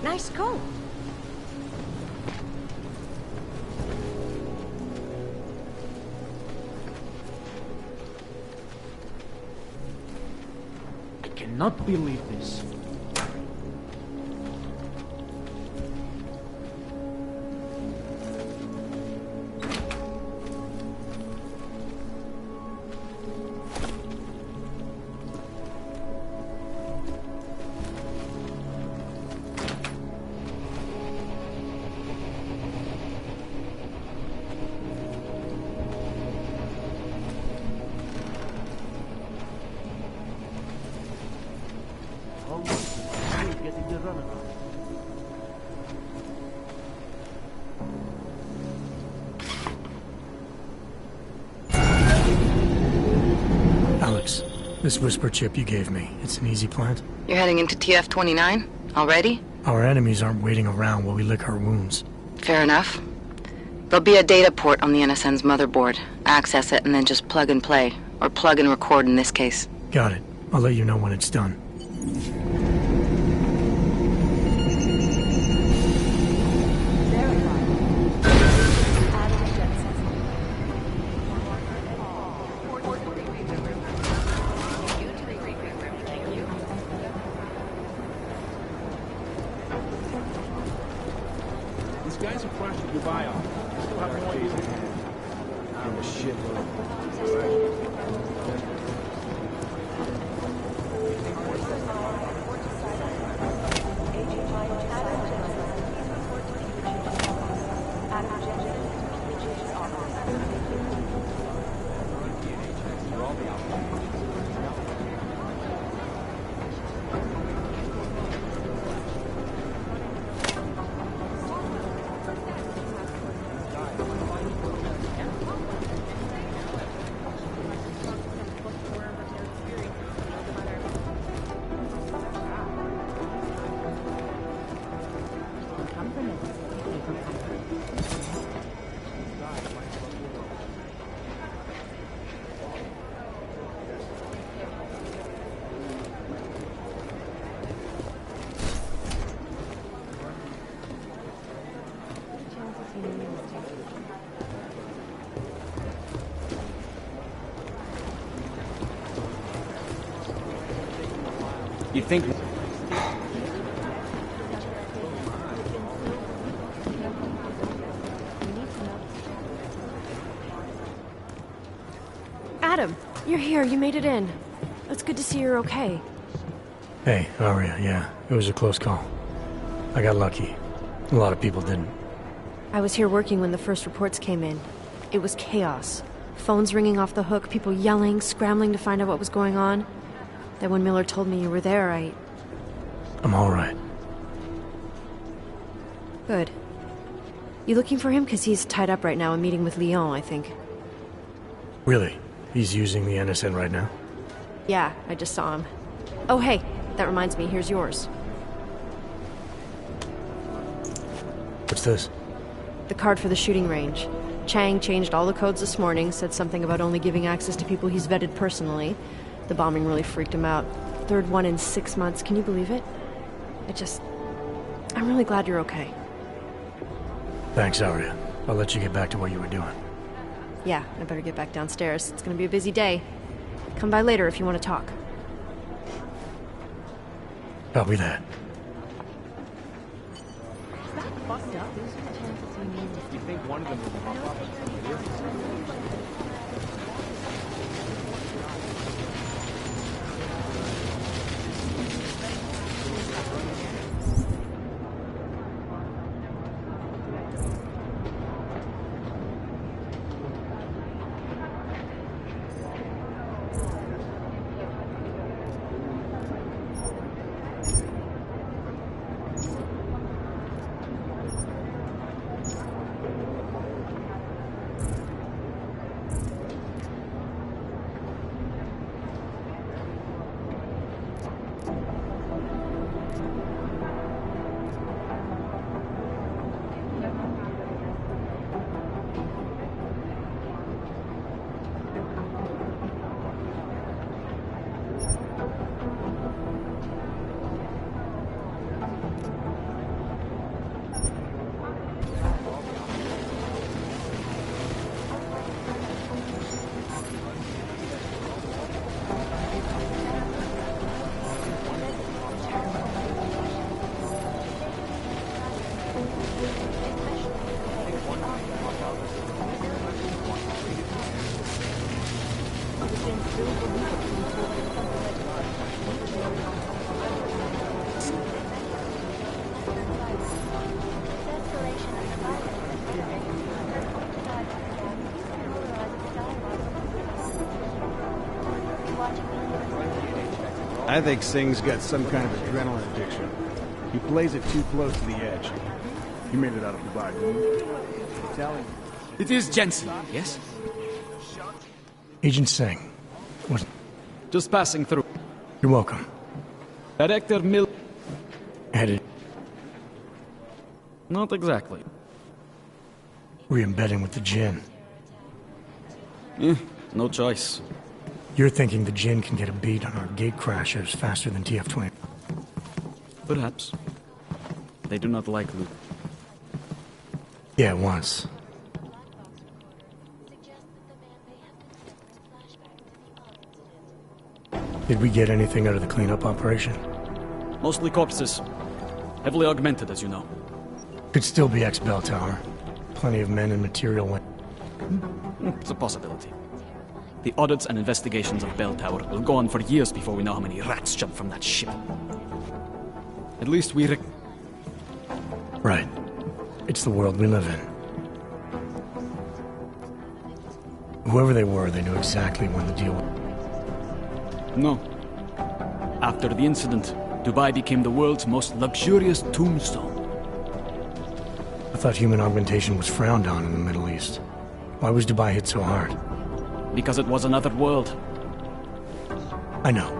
Nice coat. I cannot believe this. Getting the runaround. Alex, this whisper chip you gave me, it's an easy plant? You're heading into TF-29? Already? Our enemies aren't waiting around while we lick our wounds. Fair enough. There'll be a data port on the NSN's motherboard. Access it and then just plug and play. Or plug and record in this case. Got it. I'll let you know when it's done. These guys are crashing Dubai off. Still have more days ahead. I'm a shitload. You think... Adam, you're here. You made it in. It's good to see you're okay. Hey, Aria, yeah. It was a close call. I got lucky. A lot of people didn't. I was here working when the first reports came in. It was chaos. Phones ringing off the hook, people yelling, scrambling to find out what was going on. Then when Miller told me you were there, I'm alright. Good. You looking for him? Because he's tied up right now and meeting with Leon, I think. Really? He's using the NSN right now? Yeah, I just saw him. Oh, hey, that reminds me, here's yours. What's this? The card for the shooting range. Chang changed all the codes this morning, said something about only giving access to people he's vetted personally. The bombing really freaked him out. Third one in 6 months, can you believe it? I'm really glad you're okay. Thanks, Aria. I'll let you get back to what you were doing. Yeah, I better get back downstairs. It's gonna be a busy day. Come by later if you want to talk. Copy that. You think one of them will pop up and somebody else? I think Singh's got some kind of adrenaline addiction. He plays it too close to the edge. You made it out of Dubai, didn't you? Italian. It is Jensen, yes? Agent Singh. What? Just passing through. You're welcome. Director Mill... Headed. Not exactly. Re-embedding with the Jinn. No choice. You're thinking the Jinn can get a beat on our gate crashers faster than TF-20. Perhaps. They do not like loot. Yeah, once. Did we get anything out of the cleanup operation? Mostly corpses. Heavily augmented, as you know. Could still be ex-Bell Tower. Plenty of men and material went... It's a possibility. The audits and investigations of Bell Tower will go on for years before we know how many rats jumped from that ship. At least we Right. It's the world we live in. Whoever they were, they knew exactly when the deal was. No. After the incident, Dubai became the world's most luxurious tombstone. I thought human augmentation was frowned on in the Middle East. Why was Dubai hit so hard? Because it was another world. I know.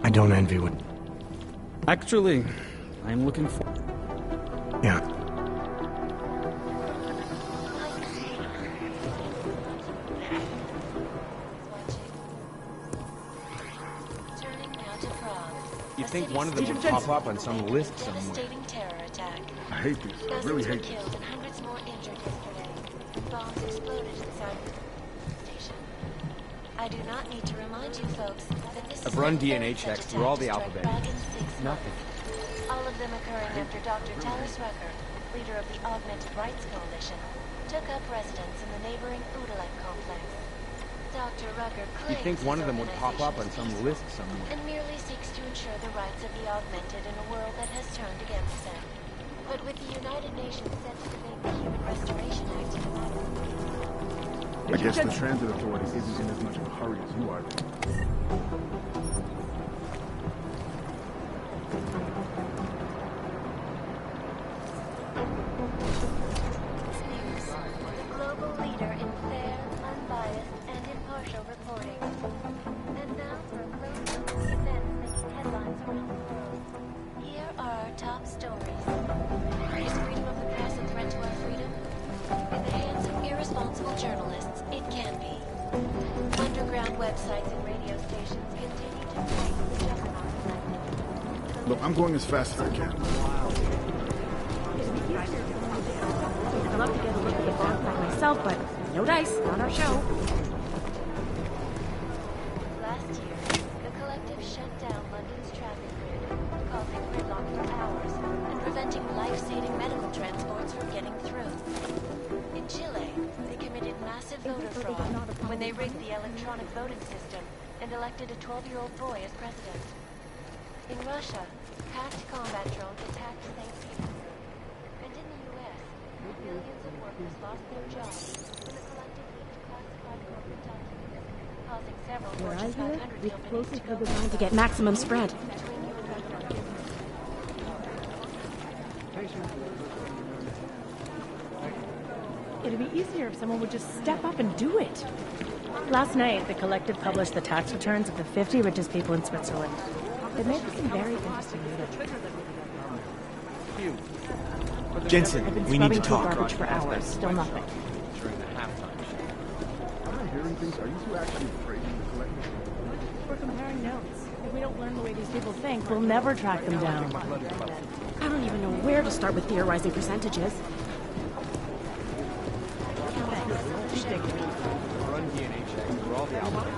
I don't envy what... Actually, I'm looking for... Yeah. You think one of them would pop up on some list somewhere? Devastating terror attack. I hate this. I really hate this. Killed and hundreds more injured yesterday. Bombs exploded inside the station. I do not need to remind you folks that this I've is run not the DNA third checks such through all attack the to strike alphabet. back in 6 Nothing. months. All of them occurring after Dr. Talis Rucker, leader of the Augmented Rights Coalition, took up residence in the neighboring Udalek complex. Dr. Rucker You'd claims think one his of them would pop up on organization is some peaceful list somewhere. and merely seeks to ensure the rights of the augmented in a world that has turned against them. But with the United Nations set to debate the Human Restoration Act in I guess the transit authority isn't in as much of a hurry as you are. News, the global leader in fair, unbiased, and impartial reporting. And now for a close look at the events making headlines around the world. Here are our top stories. Is freedom of the press a threat to our freedom? In the hands of irresponsible journalists, it can be. Underground websites and radio stations continue to face the juggernaut. Look, I'm going as fast as I can. I'd love to get a look at the bomb by myself, but no dice, not our show. Last year, the collective shut down London's traffic grid, causing gridlock for hours and preventing life-saving medical transports from getting through. In Chile, they committed massive voter fraud when they rigged the electronic voting system and elected a 12-year-old boy as president. In Russia, hacked combat drones attacked St. Petersburg. And in the U.S., millions of workers lost their jobs when the collective leaked classified corporate documents, causing several What I Fortune hear, 500 we companies closely to could go be trying to get maximum spread. It'd be easier if someone would just step up and do it. Last night, the collective published the tax returns of the 50 richest people in Switzerland. It made for some very interesting reading. Jensen, I've been we need to scrubbing through talk. garbage for hours, still nothing. During the halftime show. Am I hearing things? Are you two actually praising the collective? We're comparing notes. If we don't learn the way these people think, we'll never track them down. I don't even know where to start with theorizing percentages. Run DNA checks through all the alphabet.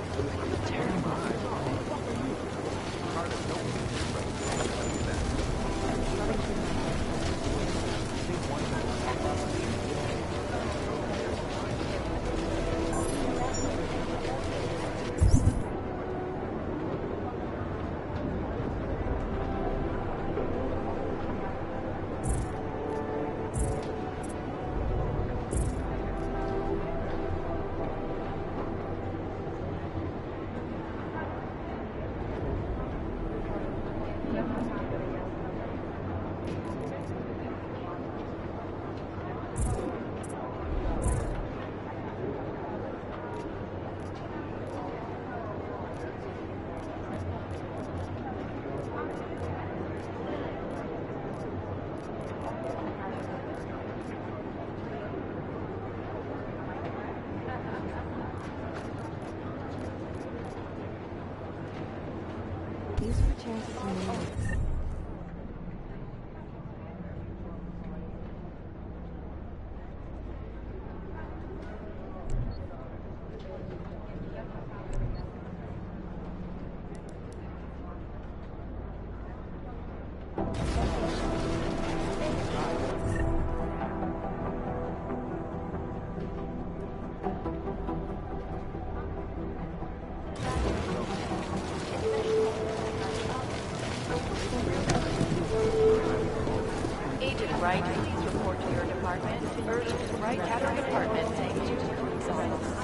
These are the chances to move. Agent Wright, please report to your department. Urgent, right at our department, saying due to police arrests.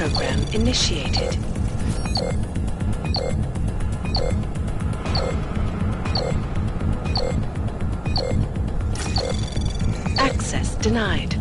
program initiated. Access denied.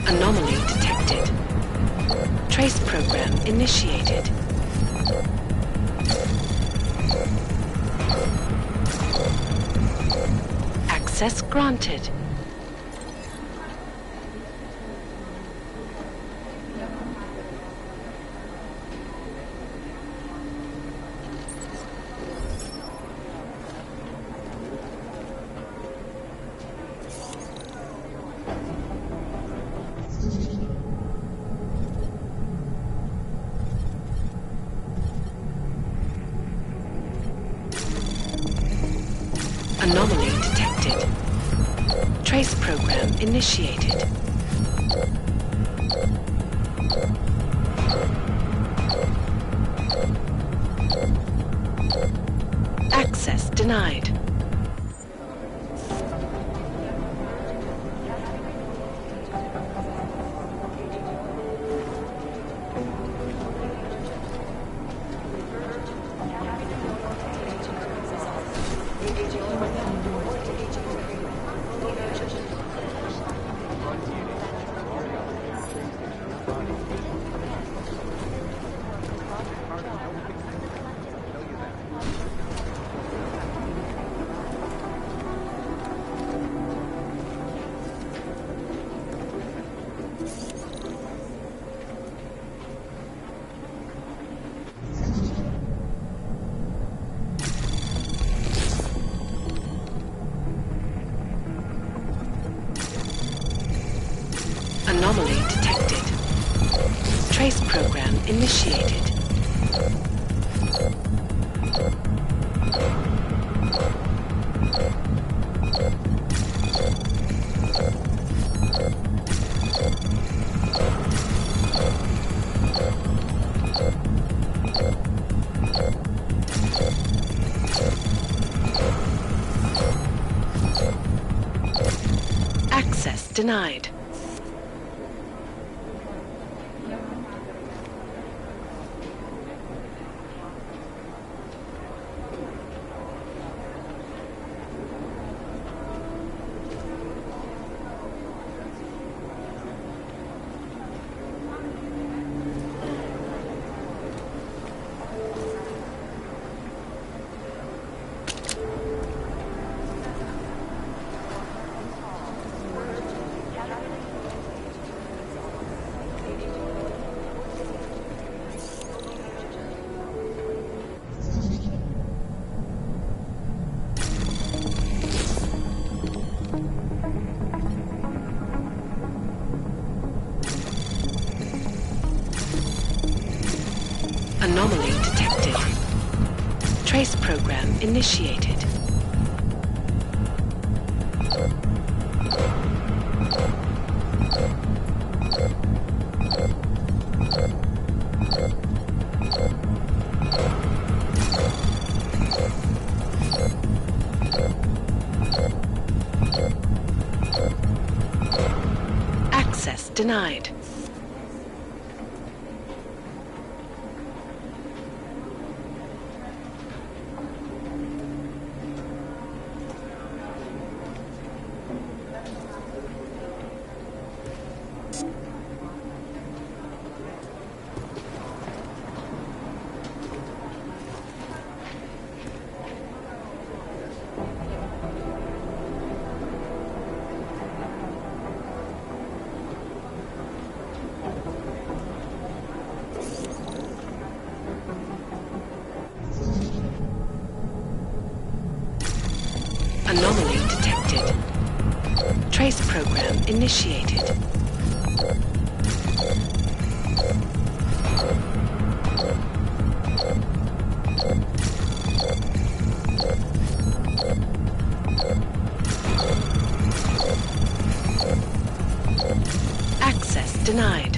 Anomaly detected. Trace program initiated. Access granted. Anomaly detected. Trace program initiated. Access denied. Anomaly detected. Trace program initiated. Access denied. Anomaly detected. Trace program initiated. Access denied. Anomaly detected. Trace program initiated. denied.